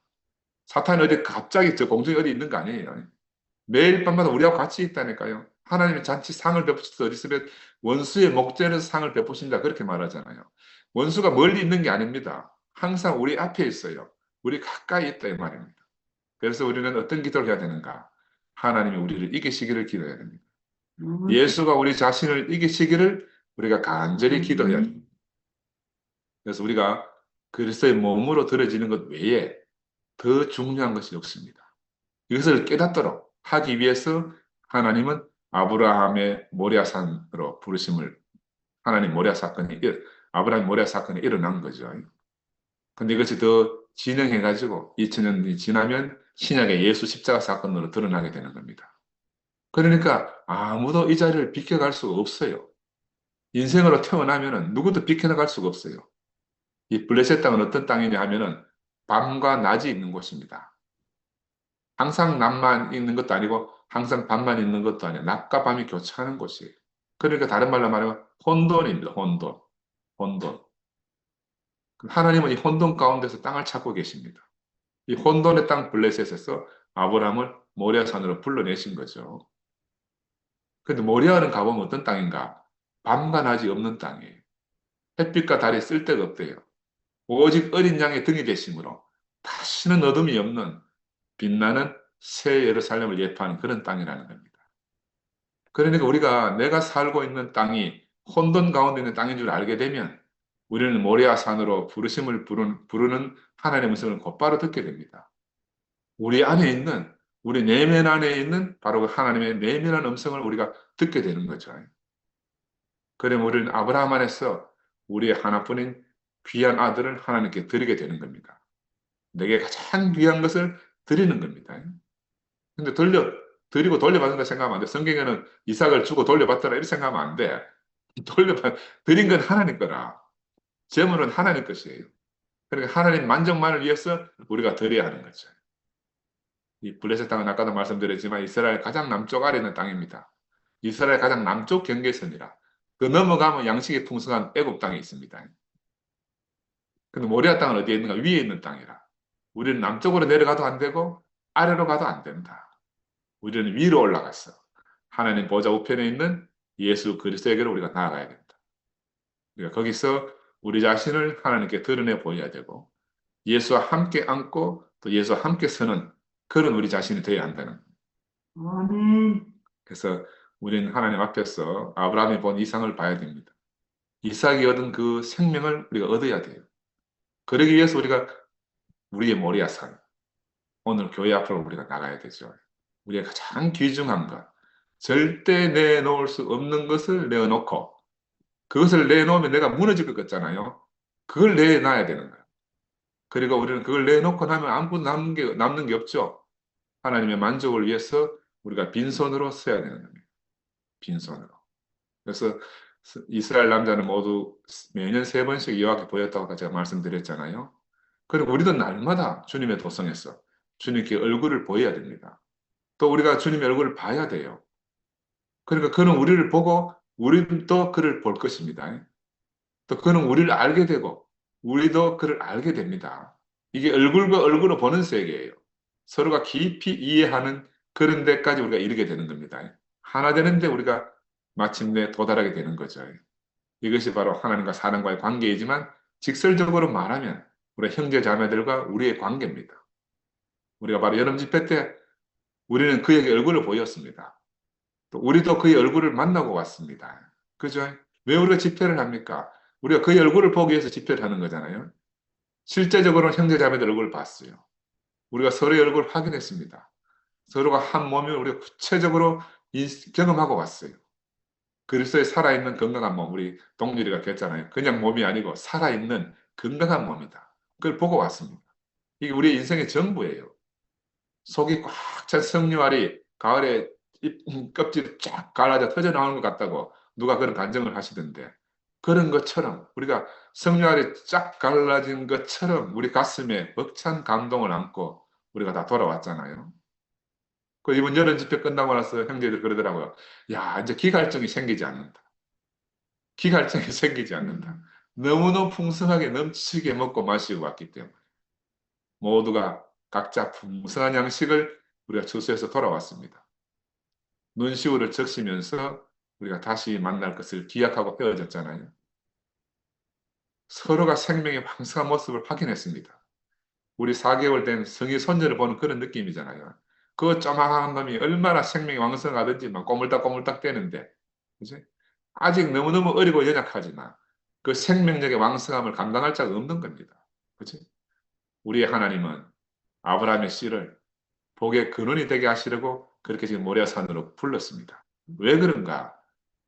사탄이 어디 갑자기 저 공중에 어디 있는 거 아니에요. 매일 밤마다 우리하고 같이 있다니까요. 하나님의 잔치 상을 베푸셔서 어디 있으면 원수의 목전에서 상을 베푸신다 그렇게 말하잖아요. 원수가 멀리 있는 게 아닙니다. 항상 우리 앞에 있어요. 우리 가까이 있다 이 말입니다. 그래서 우리는 어떤 기도를 해야 되는가? 하나님이 우리를 이기시기를 기도해야 됩니다. 예수가 우리 자신을 이기시기를 우리가 간절히 기도해야 됩니다. 그래서 우리가 그리스도의 몸으로 들어지는 것 외에 더 중요한 것이 없습니다. 이것을 깨닫도록 하기 위해서 하나님은 아브라함의 모리아산으로 부르심을 하나님 모리아 사건이 아브라함 모리아 사건이 일어난 거죠. 근데 이것이 더 진행해가지고 2000년이 지나면 신약의 예수 십자가 사건으로 드러나게 되는 겁니다. 그러니까 아무도 이 자리를 비켜갈 수가 없어요. 인생으로 태어나면은 누구도 비켜나갈 수가 없어요. 이 블레셋 땅은 어떤 땅이냐 하면은 밤과 낮이 있는 곳입니다. 항상 낮만 있는 것도 아니고 항상 밤만 있는 것도 아니고 낮과 밤이 교차하는 곳이에요. 그러니까 다른 말로 말하면 혼돈입니다. 혼돈. 혼돈. 하나님은 이 혼돈 가운데서 땅을 찾고 계십니다. 이 혼돈의 땅 블레셋에서 아브라함을 모리아산으로 불러내신 거죠. 근데 모리아는 가보면 어떤 땅인가? 밤과 낮이 없는 땅이에요. 햇빛과 달이 쓸 데가 없대요. 오직 어린 양의 등이 되심으로 다시는 어둠이 없는 빛나는 새 예루살렘을 예표하는 그런 땅이라는 겁니다. 그러니까 우리가 내가 살고 있는 땅이 혼돈 가운데 있는 땅인 줄 알게 되면 우리는 모리아 산으로 부르심을 부르는 하나님의 음성을 곧바로 듣게 됩니다. 우리 안에 있는 우리 내면 안에 있는 바로 그 하나님의 내면한 음성을 우리가 듣게 되는 거죠. 그러면 우리는 아브라함 안에서 우리의 하나뿐인 귀한 아들을 하나님께 드리게 되는 겁니다. 내게 가장 귀한 것을 드리는 겁니다. 근데 드리고 돌려받는다 생각하면 안 돼. 성경에는 이삭을 주고 돌려받더라 이렇게 생각하면 안 돼. 드린 건 하나님 거라. 재물은 하나님 것이에요. 그러니까 하나님 만족만을 위해서 우리가 드려야 하는 거죠. 이 블레셋 땅은 아까도 말씀드렸지만 이스라엘 가장 남쪽 아래 있는 땅입니다. 이스라엘 가장 남쪽 경계선이라. 그 넘어가면 양식이 풍성한 애굽 땅이 있습니다. 근데 모리아 땅은 어디에 있는가? 위에 있는 땅이라. 우리는 남쪽으로 내려가도 안 되고 아래로 가도 안 된다. 우리는 위로 올라갔어. 하나님 보좌 우편에 있는 예수 그리스도에게로 우리가 나아가야 된다. 그러니까 거기서 우리 자신을 하나님께 드러내 보여야 되고 예수와 함께 앉고 또 예수와 함께 서는 그런 우리 자신이 되어야 한다는 거예요. 아멘. 그래서 우리는 하나님 앞에서 아브라함이 본 이상을 봐야 됩니다. 이삭이 얻은 그 생명을 우리가 얻어야 돼요. 그러기 위해서 우리가 우리의 모리아산, 오늘 교회 앞으로 우리가 나가야 되죠. 우리의 가장 귀중한 것, 절대 내놓을 수 없는 것을 내어놓고 그것을 내놓으면 내가 무너질 것 같잖아요. 그걸 내놔야 되는 거예요. 그리고 우리는 그걸 내놓고 나면 아무것도 남는 게 없죠. 하나님의 만족을 위해서 우리가 빈손으로 서야 되는 겁니다. 빈손으로. 그래서 이스라엘 남자는 모두 매년 3번씩 여호와께 보였다고 제가 말씀드렸잖아요. 그리고 우리도 날마다 주님의 도성에서 주님께 얼굴을 보여야 됩니다. 또 우리가 주님의 얼굴을 봐야 돼요. 그러니까 그는 우리를 보고 우리도 그를 볼 것입니다. 또 그는 우리를 알게 되고 우리도 그를 알게 됩니다. 이게 얼굴과 얼굴을 보는 세계예요. 서로가 깊이 이해하는 그런 데까지 우리가 이르게 되는 겁니다. 하나 되는데 우리가 마침내 도달하게 되는 거죠. 이것이 바로 하나님과 사람과의 관계이지만 직설적으로 말하면 우리 형제 자매들과 우리의 관계입니다. 우리가 바로 여름 집회 때 우리는 그에게 얼굴을 보였습니다. 또 우리도 그의 얼굴을 만나고 왔습니다. 그죠? 왜 우리가 집회를 합니까? 우리가 그의 얼굴을 보기 위해서 집회를 하는 거잖아요. 실제적으로는 형제 자매들 얼굴을 봤어요. 우리가 서로의 얼굴을 확인했습니다. 서로가 한 몸을 우리가 구체적으로 경험하고 왔어요. 그리스도의 살아있는 건강한 몸, 우리 동률이가 그랬잖아요. 그냥 몸이 아니고 살아있는 건강한 몸이다. 그걸 보고 왔습니다. 이게 우리의 인생의 전부예요. 속이 꽉 찬 석류알이 가을에 껍질이 쫙 갈라져 터져 나오는 것 같다고 누가 그런 간증을 하시던데 그런 것처럼 우리가 석류알이 쫙 갈라진 것처럼 우리 가슴에 벅찬 감동을 안고 우리가 다 돌아왔잖아요. 그 이번 여름 집회 끝나고 나서 형제들 그러더라고요. 야, 이제 기갈증이 생기지 않는다. 기갈증이 생기지 않는다. 너무너무 풍성하게 넘치게 먹고 마시고 왔기 때문에 모두가 각자 풍성한 양식을 우리가 주소해서 돌아왔습니다. 눈시울을 적시면서 우리가 다시 만날 것을 기약하고 헤어졌잖아요. 서로가 생명의 황성한 모습을 확인했습니다. 우리 4개월 된 성의 손녀를 보는 그런 느낌이잖아요. 그 쪼만한 놈이 얼마나 생명이 왕성하든지 막 꼬물딱꼬물딱 대는데, 그지? 아직 너무너무 어리고 연약하지만 그 생명력의 왕성함을 감당할 자가 없는 겁니다. 그렇지? 우리의 하나님은 아브라함의 씨를 복의 근원이 되게 하시려고 그렇게 지금 모리아산으로 불렀습니다. 왜 그런가?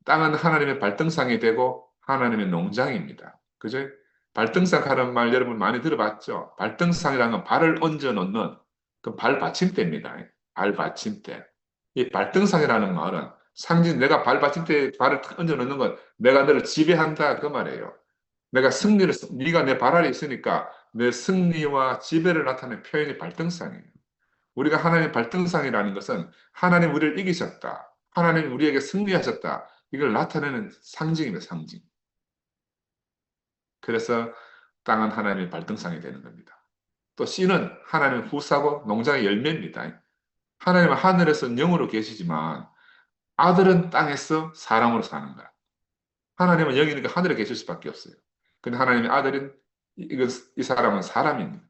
땅은 하나님의 발등상이 되고 하나님의 농장입니다. 그죠? 발등상 하는 말 여러분 많이 들어봤죠? 발등상이라는 건 발을 얹어 놓는 그 발받침대입니다. 발받침대. 이 발등상이라는 말은 상징 내가 발받침대에 발을 탁 얹어 놓는 건 내가 너를 지배한다 그 말이에요. 내가 승리를 네가 내 발 아래 있으니까 내 승리와 지배를 나타내는 표현이 발등상이에요. 우리가 하나님의 발등상이라는 것은 하나님 우리를 이기셨다. 하나님 우리에게 승리하셨다. 이걸 나타내는 상징입니다. 상징. 그래서 땅은 하나님의 발등상이 되는 겁니다. 또 씨는 하나님의 후사고 농장의 열매입니다. 하나님은 하늘에서 영으로 계시지만 아들은 땅에서 사람으로 사는 거야. 하나님은 영이니까 하늘에 계실 수밖에 없어요. 근데 하나님의 아들은 이 사람은 사람입니다.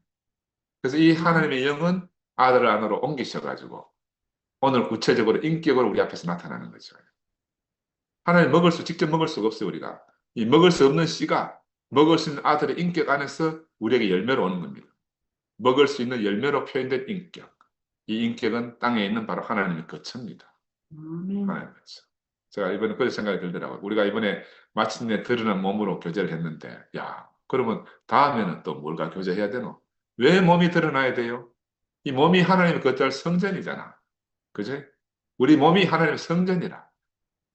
그래서 이 하나님의 영은 아들 안으로 옮기셔가지고 오늘 구체적으로 인격으로 우리 앞에서 나타나는 거죠. 하나님 직접 먹을 수가 없어요, 우리가. 이 먹을 수 없는 씨가 먹을 수 있는 아들의 인격 안에서 우리에게 열매로 오는 겁니다. 먹을 수 있는 열매로 표현된 인격. 이 인격은 땅에 있는 바로 하나님의 거처입니다. 아멘. 하나님의 거처. 제가 이번에 그런 생각이 들더라고요. 우리가 이번에 마침내 드러난 몸으로 교제를 했는데, 야, 그러면 다음에는 또 뭘과 교제해야 되노? 왜 몸이 드러나야 돼요? 이 몸이 하나님의 거처할 성전이잖아. 그지? 우리 몸이 하나님의 성전이라.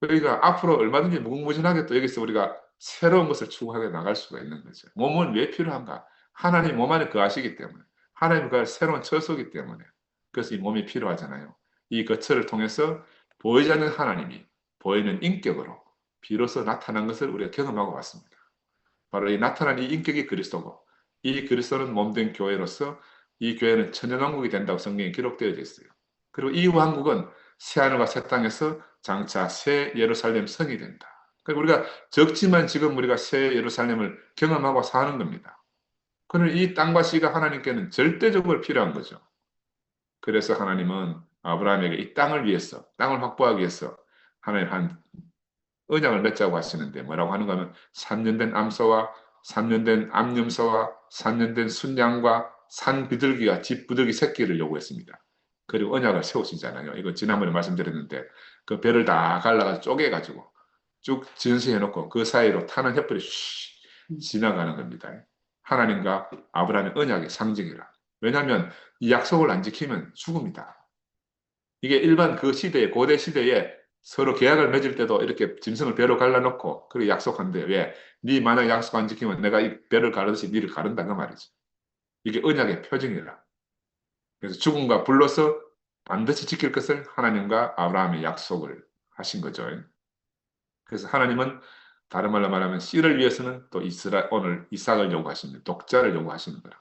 그러니까 앞으로 얼마든지 무궁무진하게 또 여기서 우리가 새로운 것을 추구하게 나갈 수가 있는 거죠. 몸은 왜 필요한가? 하나님 몸 안에 거하시기 때문에. 하나님 그 새로운 처소이기 때문에. 그래서 이 몸이 필요하잖아요. 이 거처를 통해서 보이지 않는 하나님이 보이는 인격으로 비로소 나타난 것을 우리가 경험하고 왔습니다. 바로 이 나타난 이 인격이 그리스도고 이 그리스도는 몸된 교회로서 이 교회는 천연왕국이 된다고 성경에 기록되어 있어요. 그리고 이 왕국은 새하늘과 새 땅에서 장차 새 예루살렘 성이 된다. 그러니까 우리가 적지만 지금 우리가 새 예루살렘을 경험하고 사는 겁니다. 그러면 이 땅과 씨가 하나님께는 절대적으로 필요한 거죠. 그래서 하나님은 아브라함에게 이 땅을 위해서, 땅을 확보하기 위해서 하나님 한 언약을 맺자고 하시는데 뭐라고 하는가 하면 3년 된 암소와 3년 된 암염소와 3년 된 순양과 산 비둘기와 집 비둘기 새끼를 요구했습니다. 그리고 언약을 세우시잖아요. 이거 지난번에 말씀드렸는데 그 배를 다 갈라가지고 쪼개가지고 쭉 전시해놓고 그 사이로 타는 햇불이 지나가는 겁니다. 하나님과 아브라함의 언약의 상징이라. 왜냐하면 이 약속을 안 지키면 죽음이다. 이게 일반 그 시대에 고대 시대에 서로 계약을 맺을 때도 이렇게 짐승을 배로 갈라놓고 그렇게 약속한대. 왜? 네 만약 약속 안 지키면 내가 이 배를 가르듯이 네를 가른다 그 말이지. 이게 언약의 표징이라. 그래서 죽음과 불로서 반드시 지킬 것을 하나님과 아브라함이 약속을 하신 거죠. 그래서 하나님은 다른 말로 말하면 씨를 위해서는 또 오늘 이삭을 요구하십니다. 독자를 요구하시는 거라.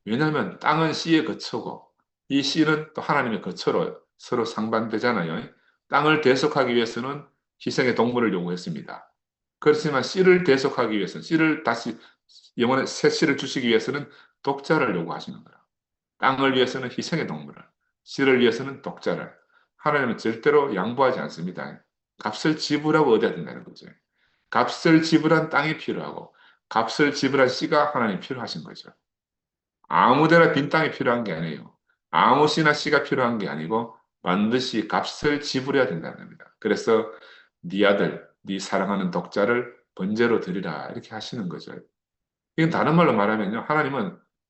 왜냐하면 땅은 씨의 거처고 이 씨는 또 하나님의 거처로 서로 상반되잖아요. 땅을 대속하기 위해서는 희생의 동물을 요구했습니다. 그렇지만 씨를 대속하기 위해서는 씨를 다시 영원의 새 씨를 주시기 위해서는 독자를 요구하시는 거라. 땅을 위해서는 희생의 동물을, 씨를 위해서는 독자를. 하나님은 절대로 양보하지 않습니다. 값을 지불하고 얻어야 된다는 거죠. 값을 지불한 땅이 필요하고 값을 지불한 씨가 하나님 필요하신 거죠. 아무데나 빈 땅이 필요한 게 아니에요. 아무 씨나 씨가 필요한 게 아니고 반드시 값을 지불해야 된다는 겁니다. 그래서 네 아들, 네 사랑하는 독자를 번제로 드리라 이렇게 하시는 거죠. 이건 다른 말로 말하면요.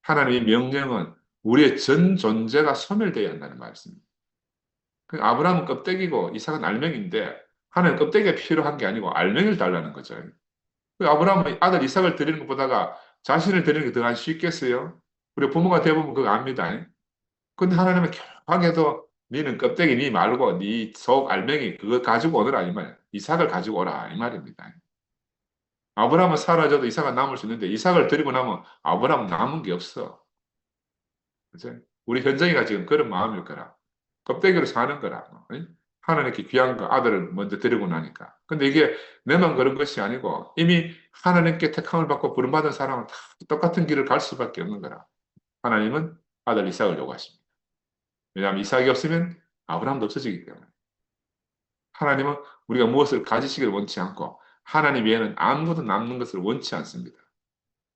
하나님의 명령은 우리의 전 존재가 소멸되어야 한다는 말씀입니다. 아브라함은 껍데기고 이삭은 알맹이인데 하나님 껍데기가 필요한 게 아니고 알맹이를 달라는 거죠. 아브라함은 아들 이삭을 드리는 것보다가 자신을 드리는 게 더 쉽겠어요? 우리 부모가 대부분 그거 압니다. 근데 하나님은 결박해도 너는 껍데기 니 말고 네 속 알맹이 그거 가지고 오너라 이 말. 이삭을 가지고 오라 이 말입니다. 아브라함은 사라져도 이삭은 남을 수 있는데 이삭을 드리고 나면 아브라함은 남은 게 없어. 그죠? 우리 현정이가 지금 그런 마음일 거라. 껍데기로 사는 거라. 하나님께 귀한 거 아들을 먼저 드리고 나니까. 근데 이게 내만 그런 것이 아니고 이미 하나님께 택함을 받고 부름받은 사람은 다 똑같은 길을 갈 수밖에 없는 거라. 하나님은 아들 이삭을 요구하십니다. 왜냐하면 이삭이 없으면 아브라함도 없어지기 때문에. 하나님은 우리가 무엇을 가지시기를 원치 않고 하나님 외에는 아무것도 남는 것을 원치 않습니다.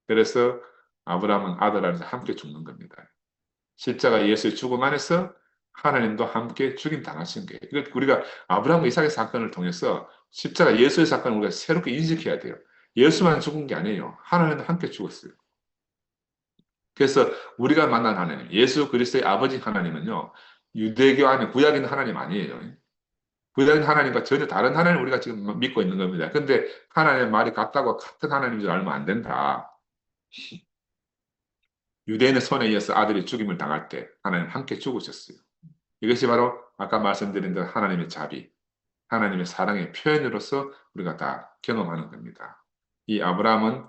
그래서 아브라함은 아들 안에서 함께 죽는 겁니다. 십자가 예수의 죽음 안에서 하나님도 함께 죽임 당하신 거예요. 그러니까 우리가 아브라함과 이삭의 사건을 통해서 십자가 예수의 사건을 우리가 새롭게 인식해야 돼요. 예수만 죽은 게 아니에요. 하나님도 함께 죽었어요. 그래서 우리가 만난 하나님, 예수 그리스도의 아버지 하나님은요, 유대교 안에 구약 있는 하나님 아니에요. 구약 있는 하나님과 전혀 다른 하나님 우리가 지금 믿고 있는 겁니다. 근데 하나님의 말이 같다고 같은 하나님인 줄 알면 안 된다. 유대인의 손에 의해서 아들이 죽임을 당할 때 하나님 함께 죽으셨어요. 이것이 바로 아까 말씀드린 대로 하나님의 자비, 하나님의 사랑의 표현으로서 우리가 다 경험하는 겁니다. 이 아브라함은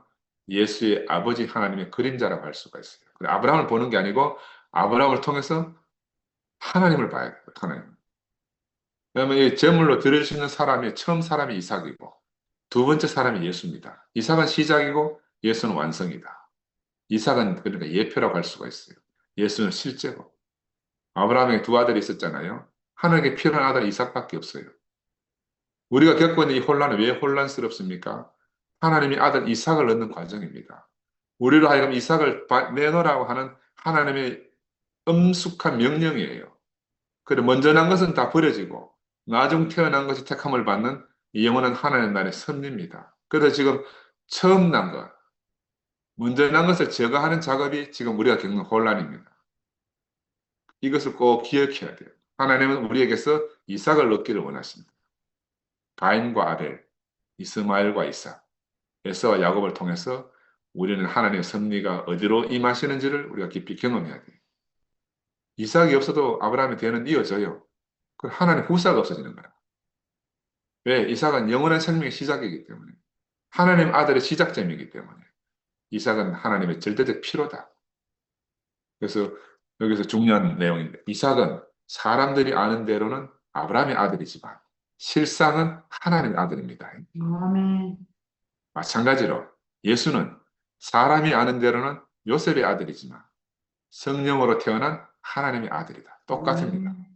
예수의 아버지 하나님의 그림자라고 할 수가 있어요. 아브라함을 보는 게 아니고 아브라함을 통해서 하나님을 봐야 돼요. 하나님. 왜냐하면 이 제물로 드릴 수 있는 사람이 처음 사람이 이삭이고 두 번째 사람이 예수입니다. 이삭은 시작이고 예수는 완성이다. 이삭은 그러니까 예표라고 할 수가 있어요. 예수는 실제고. 아브라함에게 두 아들이 있었잖아요. 하나님께 필요한 아들은 이삭밖에 없어요. 우리가 겪고 있는 이 혼란은 왜 혼란스럽습니까? 하나님이 아들 이삭을 얻는 과정입니다. 우리로 하여금 이삭을 내놓으라고 하는 하나님의 엄숙한 명령이에요. 그래 먼저 난 것은 다 버려지고 나중 태어난 것이 택함을 받는 이 영원한 하나님 나라의 섭리입니다. 그래서 지금 처음 난 것, 먼저 난 것을 제거하는 작업이 지금 우리가 겪는 혼란입니다. 이것을 꼭 기억해야 돼요. 하나님은 우리에게서 이삭을 얻기를 원하십니다. 가인과 아벨, 이스마엘과 이삭, 에서와 야곱을 통해서 우리는 하나님의 섭리가 어디로 임하시는지를 우리가 깊이 경험해야 돼요. 이삭이 없어도 아브라함의 대는 이어져요. 그 하나님 후사가 없어지는 거야. 왜? 이삭은 영원한 생명의 시작이기 때문에. 하나님 아들의 시작점이기 때문에. 이삭은 하나님의 절대적 필요다. 그래서 여기서 중요한 내용인데 이삭은 사람들이 아는 대로는 아브라함의 아들이지만 실상은 하나님의 아들입니다. 아멘. 마찬가지로 예수는 사람이 아는 대로는 요셉의 아들이지만 성령으로 태어난 하나님의 아들이다. 똑같습니다. 아멘.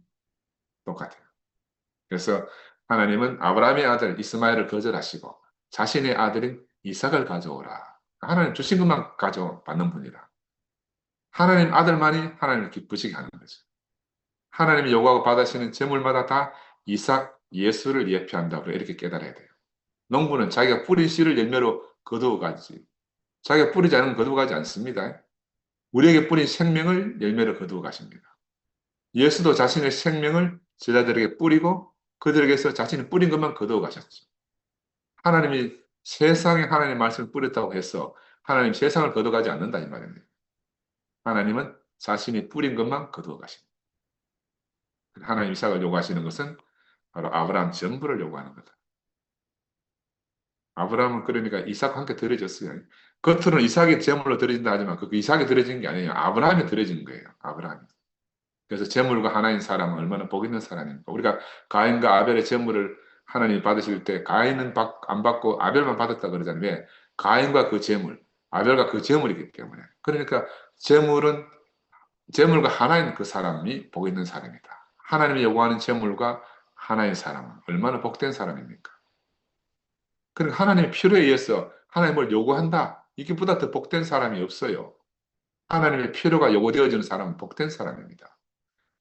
똑같아요. 그래서 하나님은 아브라함의 아들 이스마엘을 거절하시고 자신의 아들인 이삭을 가져오라. 하나님 주신 것만 가져받는 분이라. 하나님 아들만이 하나님을 기쁘시게 하는 거죠. 하나님이 요구하고 받으시는 제물마다 다 이삭, 예수를 예표한다고 이렇게 깨달아야 돼요. 농부는 자기가 뿌린 씨를 열매로 거두어가지. 자기가 뿌리지 않으면 거두어가지 않습니다. 우리에게 뿌린 생명을 열매로 거두어 가십니다. 예수도 자신의 생명을 제자들에게 뿌리고 그들에게서 자신이 뿌린 것만 거두어 가셨죠. 하나님이 세상에 하나님의 말씀을 뿌렸다고 해서 하나님 세상을 거둬가지 않는다 이 말입니다. 하나님은 자신이 뿌린 것만 거두어 가십니다. 하나님 이삭을 요구하시는 것은 바로 아브라함 전부를 요구하는 거다. 아브라함은 그러니까 이삭과 함께 드려졌어요. 겉으로는 이삭이 제물로 드려진다 하지만 그 이삭이 드려진 게 아니에요. 아브라함이 드려진 거예요. 아브라함이. 그래서 제물과 하나인 사람은 얼마나 복 있는 사람입니까? 우리가 가인과 아벨의 제물을 하나님이 받으실 때 가인은 안 받고 아벨만 받았다 그러잖아요. 왜? 가인과 그 제물, 아벨과 그 제물이기 때문에. 그러니까 제물과 하나인 그 사람이 복 있는 사람이다. 하나님이 요구하는 제물과 하나인 사람은 얼마나 복된 사람입니까? 그러니까 하나님의 필요에 의해서 하나님을 요구한다. 이게보다 더 복된 사람이 없어요. 하나님의 필요가 요구되어지는 사람은 복된 사람입니다.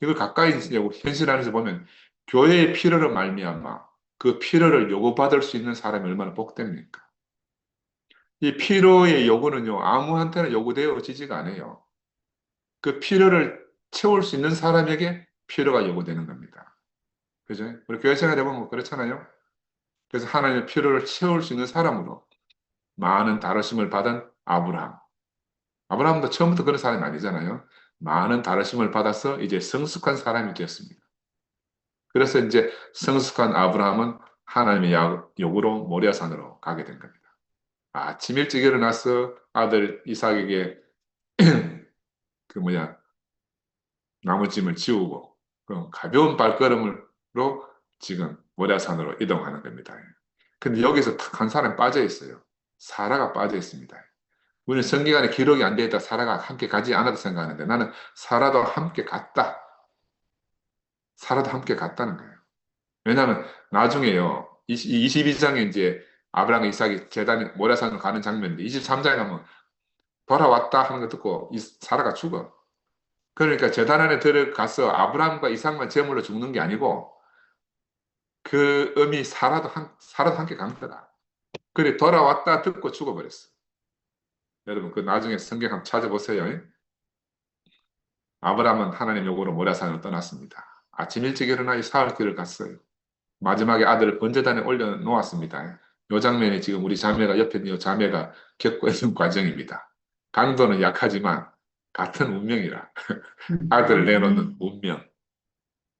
이걸 가까이 현실 안에서 보면 교회의 필요로 말미암아 그 필요를 요구받을 수 있는 사람이 얼마나 복됩니까? 이 필요의 요구는요 아무한테나 요구되어지지가 않아요. 그 필요를 채울 수 있는 사람에게 필요가 요구되는 겁니다. 그죠? 우리 교회 생활해 보면 그렇잖아요. 그래서 하나님의 필요를 채울 수 있는 사람으로 많은 다루심을 받은 아브라함. 아브라함도 처음부터 그런 사람이 아니잖아요. 많은 다루심을 받아서 이제 성숙한 사람이 되었습니다. 그래서 이제 성숙한 아브라함은 하나님의 요구로 모리아산으로 가게 된 겁니다. 아침 일찍 일어나서 아들 이삭에게 그 나무짐을 지우고 가벼운 발걸음으로 지금 모리아산으로 이동하는 겁니다. 근데 여기서 탁 한 사람이 빠져 있어요. 사라가 빠져 있습니다. 우리는 성경안에 기록이 안 되어 있다 사라가 함께 가지 않았다 생각하는데 나는 사라도 함께 갔다. 사라도 함께 갔다는 거예요. 왜냐하면 나중에요. 22장에 이제 아브라함과 이삭이 제단에 모래산을 가는 장면인데 23장에 가면 돌아왔다 하는 거 듣고 사라가 죽어. 그러니까 제단 안에 들어가서 아브라함과 이삭만 제물로 죽는 게 아니고 그 음이 사라도 함께 간 거다. 그래 돌아왔다 듣고 죽어버렸어. 여러분 그 나중에 성경 한번 찾아보세요. 아브라함은 하나님 요구로 모라산을 떠났습니다. 아침 일찍 일어나 사흘길을 갔어요. 마지막에 아들을 번제단에 올려놓았습니다. 요 장면이 지금 우리 자매가 옆에 있는 요 자매가 겪고 있는 과정입니다. 강도는 약하지만 같은 운명이라 아들을 내놓는 운명.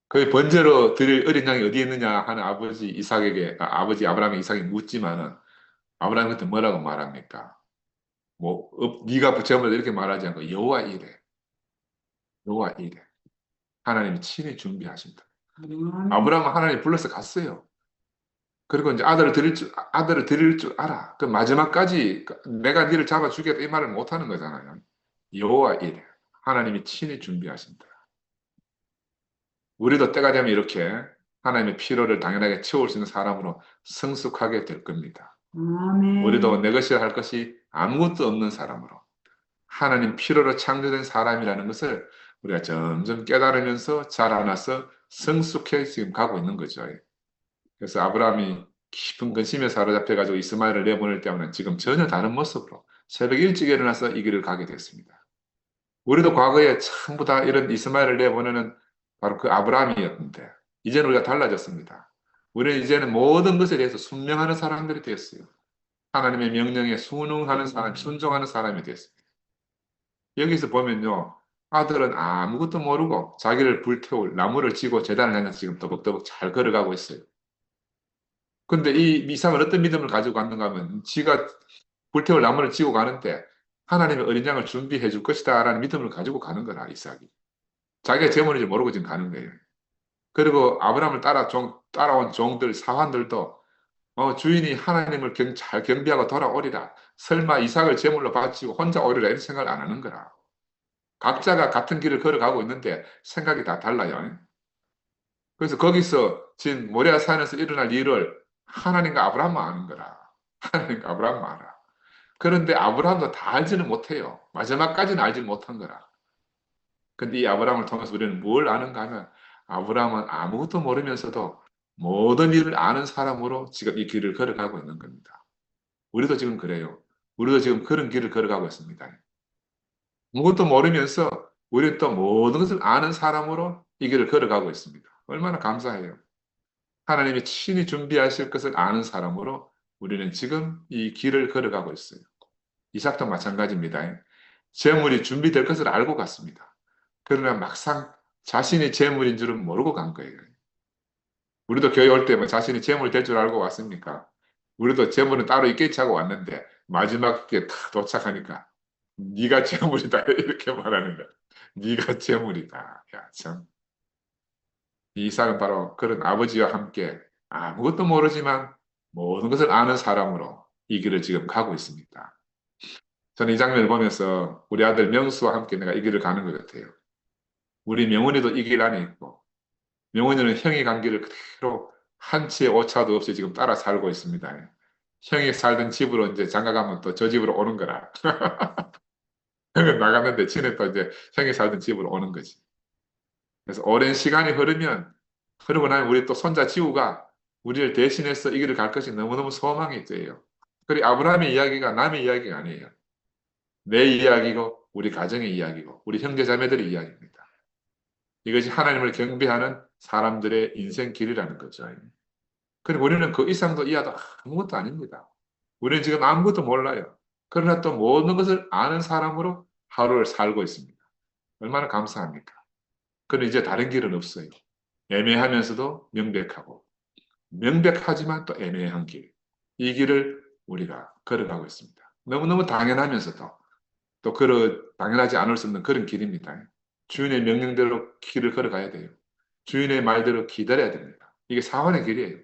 그 번제로 드릴 어린 양이 어디 있느냐 하는 아버지 이삭에게 아버지 아브라함의 이삭이 묻지만은 아브라함이 그때 뭐라고 말합니까? 뭐 네가 제물로 이렇게 말하지 않고 여호와 이래. 여호와 이래. 하나님이 친히 준비하신다. 아멘. 아브라함은 하나님 불러서 갔어요. 그리고 이제 아들을 드릴 줄 알아. 그 마지막까지 내가 네를 잡아 주겠다 이 말을 못 하는 거잖아요. 여호와 이래. 하나님이 친히 준비하신다. 우리도 때가 되면 이렇게 하나님의 필요를 당연하게 채울 수 있는 사람으로 성숙하게 될 겁니다. 우리도 아멘. 내 것이라 할 것이 아무것도 없는 사람으로 하나님 필요로 창조된 사람이라는 것을 우리가 점점 깨달으면서 자라나서 성숙해 지금 가고 있는 거죠. 그래서 아브라함이 깊은 근심에 사로잡혀가지고 이스마엘을 내보낼 때와는 지금 전혀 다른 모습으로 새벽 일찍 일어나서 이 길을 가게 됐습니다. 우리도 과거에 전부 다 이런 이스마엘을 내보내는 바로 그 아브라함이었는데 이제는 우리가 달라졌습니다. 우리는 이제는 모든 것에 대해서 순명하는 사람들이 되었어요. 하나님의 명령에 순응하는 사람, 순종하는 사람이 됐습니다. 여기서 보면요. 아들은 아무것도 모르고 자기를 불태울 나무를 지고 제단을 향해서 지금 더벅더벅 잘 걸어가고 있어요. 근데 이 이삭은 어떤 믿음을 가지고 갔는가 하면 지가 불태울 나무를 지고 가는데 하나님의 어린 양을 준비해 줄 것이다 라는 믿음을 가지고 가는 거라 이삭이. 자기가 제물인지 모르고 지금 가는 거예요. 그리고 아브라함을 따라온 종들 사환들도 주인이 하나님을 잘 경비하고 돌아오리라. 설마 이삭을 제물로 바치고 혼자 오리라 이런 생각을 안 하는 거라. 각자가 같은 길을 걸어가고 있는데 생각이 다 달라요. 그래서 거기서 지금 모리아 산에서 일어날 일을 하나님과 아브라함만 아는 거라. 하나님과 아브라함만 알아. 그런데 아브라함도 다 알지는 못해요. 마지막까지는 알지는 못한 거라. 근데 이 아브라함을 통해서 우리는 뭘 아는가 하면 아브라함은 아무것도 모르면서도 모든 일을 아는 사람으로 지금 이 길을 걸어가고 있는 겁니다. 우리도 지금 그래요. 우리도 지금 그런 길을 걸어가고 있습니다. 아무것도 모르면서 우리는 또 모든 것을 아는 사람으로 이 길을 걸어가고 있습니다. 얼마나 감사해요. 하나님이 친히 준비하실 것을 아는 사람으로 우리는 지금 이 길을 걸어가고 있어요. 이삭도 마찬가지입니다. 재물이 준비될 것을 알고 갔습니다. 그러나 막상 자신이 재물인 줄은 모르고 간 거예요. 우리도 교회 올 때 뭐 자신이 재물이 될 줄 알고 왔습니까? 우리도 재물은 따로 있겠지 하고 왔는데 마지막에 탁 도착하니까 네가 재물이다 이렇게 말하는 거야. 네가 재물이다. 야, 참. 이삭은 바로 그런 아버지와 함께 아무것도 모르지만 모든 것을 아는 사람으로 이 길을 지금 가고 있습니다. 저는 이 장면을 보면서 우리 아들 명수와 함께 내가 이 길을 가는 것 같아요. 우리 명훈이도 이 길 안에 있고 명훈이는 형이 간 길을 그대로 한치의 오차도 없이 지금 따라 살고 있습니다. 형이 살던 집으로 이제 장가가면 또 저 집으로 오는 거라. 형은 나갔는데 지는 또 이제 형이 살던 집으로 오는 거지. 그래서 오랜 시간이 흐르고 나면 우리 또 손자 지우가 우리를 대신해서 이 길을 갈 것이 너무너무 소망이 돼요. 그리고 아브라함의 이야기가 남의 이야기가 아니에요. 내 이야기고 우리 가정의 이야기고 우리 형제 자매들의 이야기입니다. 이것이 하나님을 경배하는 사람들의 인생 길이라는 거죠. 그리고 우리는 그 이상도 이하도 아무것도 아닙니다. 우리는 지금 아무것도 몰라요. 그러나 또 모든 것을 아는 사람으로 하루를 살고 있습니다. 얼마나 감사합니까? 그럼 이제 다른 길은 없어요. 애매하면서도 명백하고 명백하지만 또 애매한 길. 이 길을 우리가 걸어가고 있습니다. 너무너무 당연하면서도 또 당연하지 않을 수 없는 그런 길입니다. 주인의 명령대로 길을 걸어가야 돼요. 주인의 말대로 기다려야 됩니다. 이게 사원의 길이에요.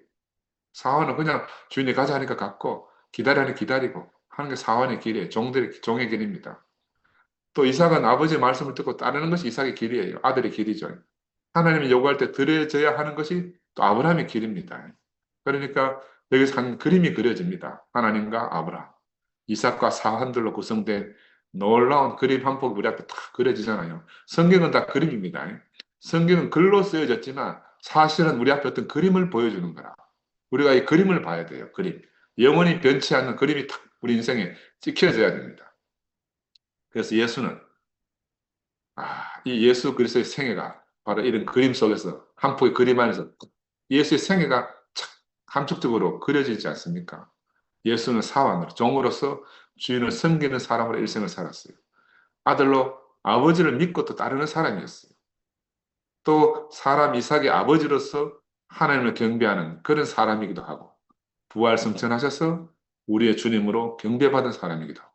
사원은 그냥 주인이 가자 하니까 갔고 기다리니 기다리고 하는 게 사원의 길이에요. 종의 길입니다. 또 이삭은 아버지의 말씀을 듣고 따르는 것이 이삭의 길이에요. 아들의 길이죠. 하나님이 요구할 때 들어져야 하는 것이 또 아브라함의 길입니다. 그러니까 여기서 한 그림이 그려집니다. 하나님과 아브라함, 이삭과 사한들로 구성된 놀라운 그림 한 폭이 우리 앞에 딱 그려지잖아요. 성경은 다 그림입니다. 성경은 글로 쓰여졌지만 사실은 우리 앞에 어떤 그림을 보여주는 거라. 우리가 이 그림을 봐야 돼요. 그림. 영원히 변치 않는 그림이 딱 우리 인생에 찍혀져야 됩니다. 그래서 예수는 이 예수 그리스도의 생애가 바로 이런 그림 속에서 한 폭의 그림 안에서 예수의 생애가 착 함축적으로 그려지지 않습니까? 예수는 사원으로 종으로서 주인을 섬기는 사람으로 일생을 살았어요. 아들로 아버지를 믿고 또 따르는 사람이었어요. 또 사람 이삭의 아버지로서 하나님을 경배하는 그런 사람이기도 하고 부활 승천하셔서 우리의 주님으로 경배받은 사람이기도 하고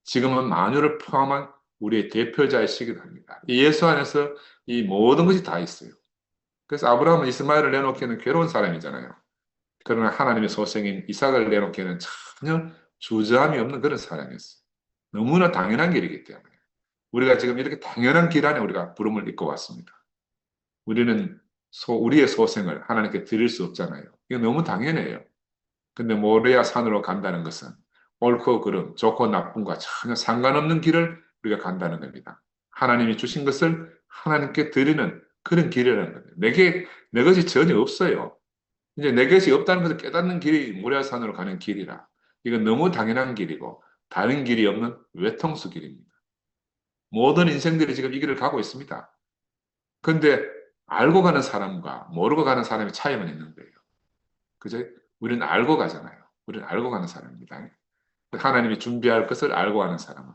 지금은 만유를 포함한 우리의 대표자이시기도 합니다. 이 예수 안에서 이 모든 것이 다 있어요. 그래서 아브라함은 이스마엘을 내놓기에는 괴로운 사람이잖아요. 그러나 하나님의 소생인 이삭을 내놓기에는 전혀 주저함이 없는 그런 사람이었어요. 너무나 당연한 길이기 때문에. 우리가 지금 이렇게 당연한 길 안에 우리가 부름을 입고 왔습니다. 우리는 우리의 소생을 하나님께 드릴 수 없잖아요. 이거 너무 당연해요. 근데 모레아 산으로 간다는 것은 옳고 그름, 좋고 나쁨과 전혀 상관없는 길을 우리가 간다는 겁니다. 하나님이 주신 것을 하나님께 드리는 그런 길이라는 겁니다. 내 것이 전혀 없어요. 이제 내 것이 없다는 것을 깨닫는 길이 모래산으로 가는 길이라. 이건 너무 당연한 길이고 다른 길이 없는 외통수 길입니다. 모든 인생들이 지금 이 길을 가고 있습니다. 그런데 알고 가는 사람과 모르고 가는 사람의 차이만 있는 거예요. 그죠? 우리는 알고 가잖아요. 우리는 알고 가는 사람입니다. 하나님이 준비할 것을 알고 가는 사람은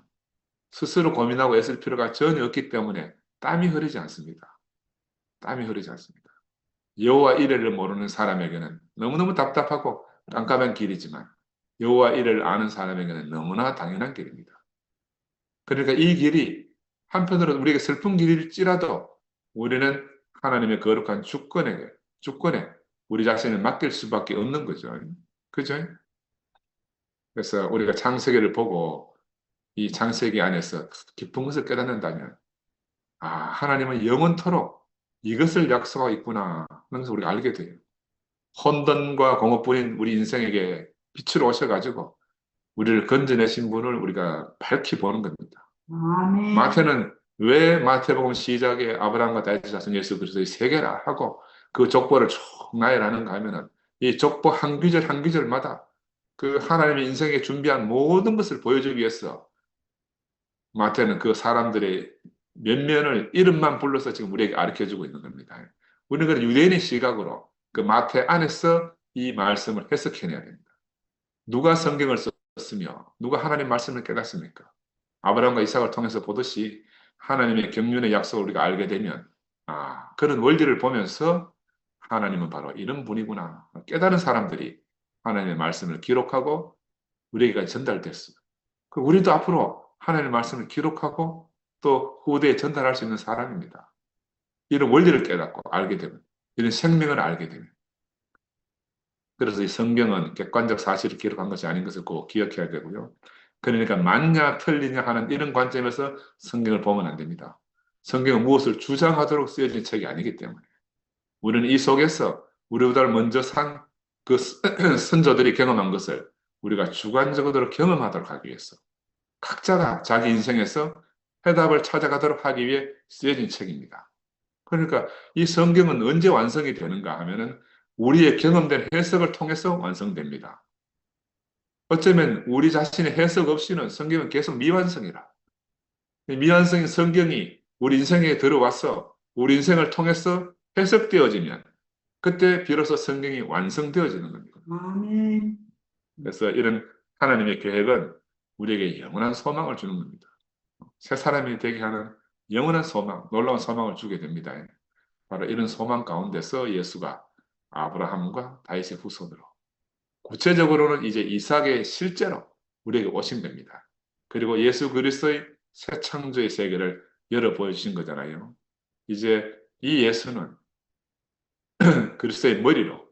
스스로 고민하고 애쓸 필요가 전혀 없기 때문에 땀이 흐르지 않습니다. 땀이 흐르지 않습니다. 여호와 이레를 모르는 사람에게는 너무너무 답답하고 깜깜한 길이지만 여호와 이레를 아는 사람에게는 너무나 당연한 길입니다. 그러니까 이 길이 한편으로 우리에게 슬픈 길일지라도 우리는 하나님의 거룩한 주권에 우리 자신을 맡길 수밖에 없는 거죠. 그죠? 그래서 우리가 창세기를 보고 이 창세기 안에서 깊은 것을 깨닫는다면 하나님은 영원토록 이것을 약속하고 있구나 하는 것을 우리가 알게 돼요. 혼돈과 공허뿐인 우리 인생에게 빛으로 오셔가지고 우리를 건져내신 분을 우리가 밝히 보는 겁니다. 아멘. 마태는 왜 마태복음 시작에 아브라함과 다윗의 자손 예수 그리스도의 세계라 하고 그 족보를 쭉 나열하는가 하면은 이 족보 한 귀절 한 귀절마다 그 하나님의 인생에 준비한 모든 것을 보여주기 위해서 마태는 그 사람들의 면면을 이름만 불러서 지금 우리에게 가르쳐주고 있는 겁니다. 우리는 그 유대인의 시각으로 그 마태 안에서 이 말씀을 해석해내야 됩니다. 누가 성경을 썼으며 누가 하나님 말씀을 깨닫습니까? 아브라함과 이삭을 통해서 보듯이 하나님의 경륜의 약속을 우리가 알게 되면 그런 원리를 보면서 하나님은 바로 이런 분이구나 깨달은 사람들이 하나님의 말씀을 기록하고 우리에게 전달됐어요. 우리도 앞으로 하나님의 말씀을 기록하고 또 후대에 전달할 수 있는 사람입니다. 이런 원리를 깨닫고 알게 되면, 이런 생명을 알게 되면. 그래서 이 성경은 객관적 사실을 기록한 것이 아닌 것을 꼭 기억해야 되고요. 그러니까 맞냐 틀리냐 하는 이런 관점에서 성경을 보면 안 됩니다. 성경은 무엇을 주장하도록 쓰여진 책이 아니기 때문에 우리는 이 속에서 우리보다 먼저 산 그 선조들이 경험한 것을 우리가 주관적으로 경험하도록 하기 위해서 각자가 자기 인생에서 해답을 찾아가도록 하기 위해 쓰여진 책입니다. 그러니까 이 성경은 언제 완성이 되는가 하면은 우리의 경험된 해석을 통해서 완성됩니다. 어쩌면 우리 자신의 해석 없이는 성경은 계속 미완성이라. 미완성인 성경이 우리 인생에 들어와서 우리 인생을 통해서 해석되어지면 그때 비로소 성경이 완성되어지는 겁니다. 아멘. 그래서 이런 하나님의 계획은 우리에게 영원한 소망을 주는 겁니다. 새 사람이 되게 하는 영원한 소망, 놀라운 소망을 주게 됩니다. 바로 이런 소망 가운데서 예수가 아브라함과 다윗의 후손으로 구체적으로는 이제 이삭의 실제로 우리에게 오신 겁니다. 그리고 예수 그리스도의 새 창조의 세계를 열어 보여주신 거잖아요. 이제 이 예수는 그리스도의 머리로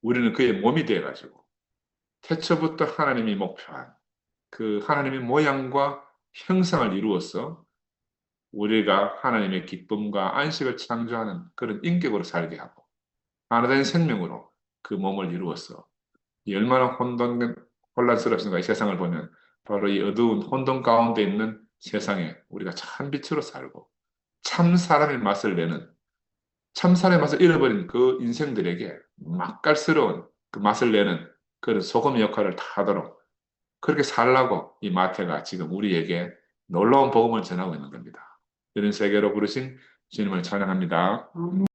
우리는 그의 몸이 되어가지고 태초부터 하나님이 목표한 그 하나님의 모양과 형상을 이루어서 우리가 하나님의 기쁨과 안식을 창조하는 그런 인격으로 살게 하고 하나된 생명으로 그 몸을 이루었어. 이 얼마나 혼란스럽습니까? 이 세상을 보면 바로 이 어두운 혼돈 가운데 있는 세상에 우리가 참 빛으로 살고 참 사람의 맛을 내는 참 사람의 맛을 잃어버린 그 인생들에게 맛깔스러운 그 맛을 내는 그런 소금 역할을 다 하도록 그렇게 살라고 이 마태가 지금 우리에게 놀라운 복음을 전하고 있는 겁니다. 이런 세계로 부르신 주님을 찬양합니다. 아멘.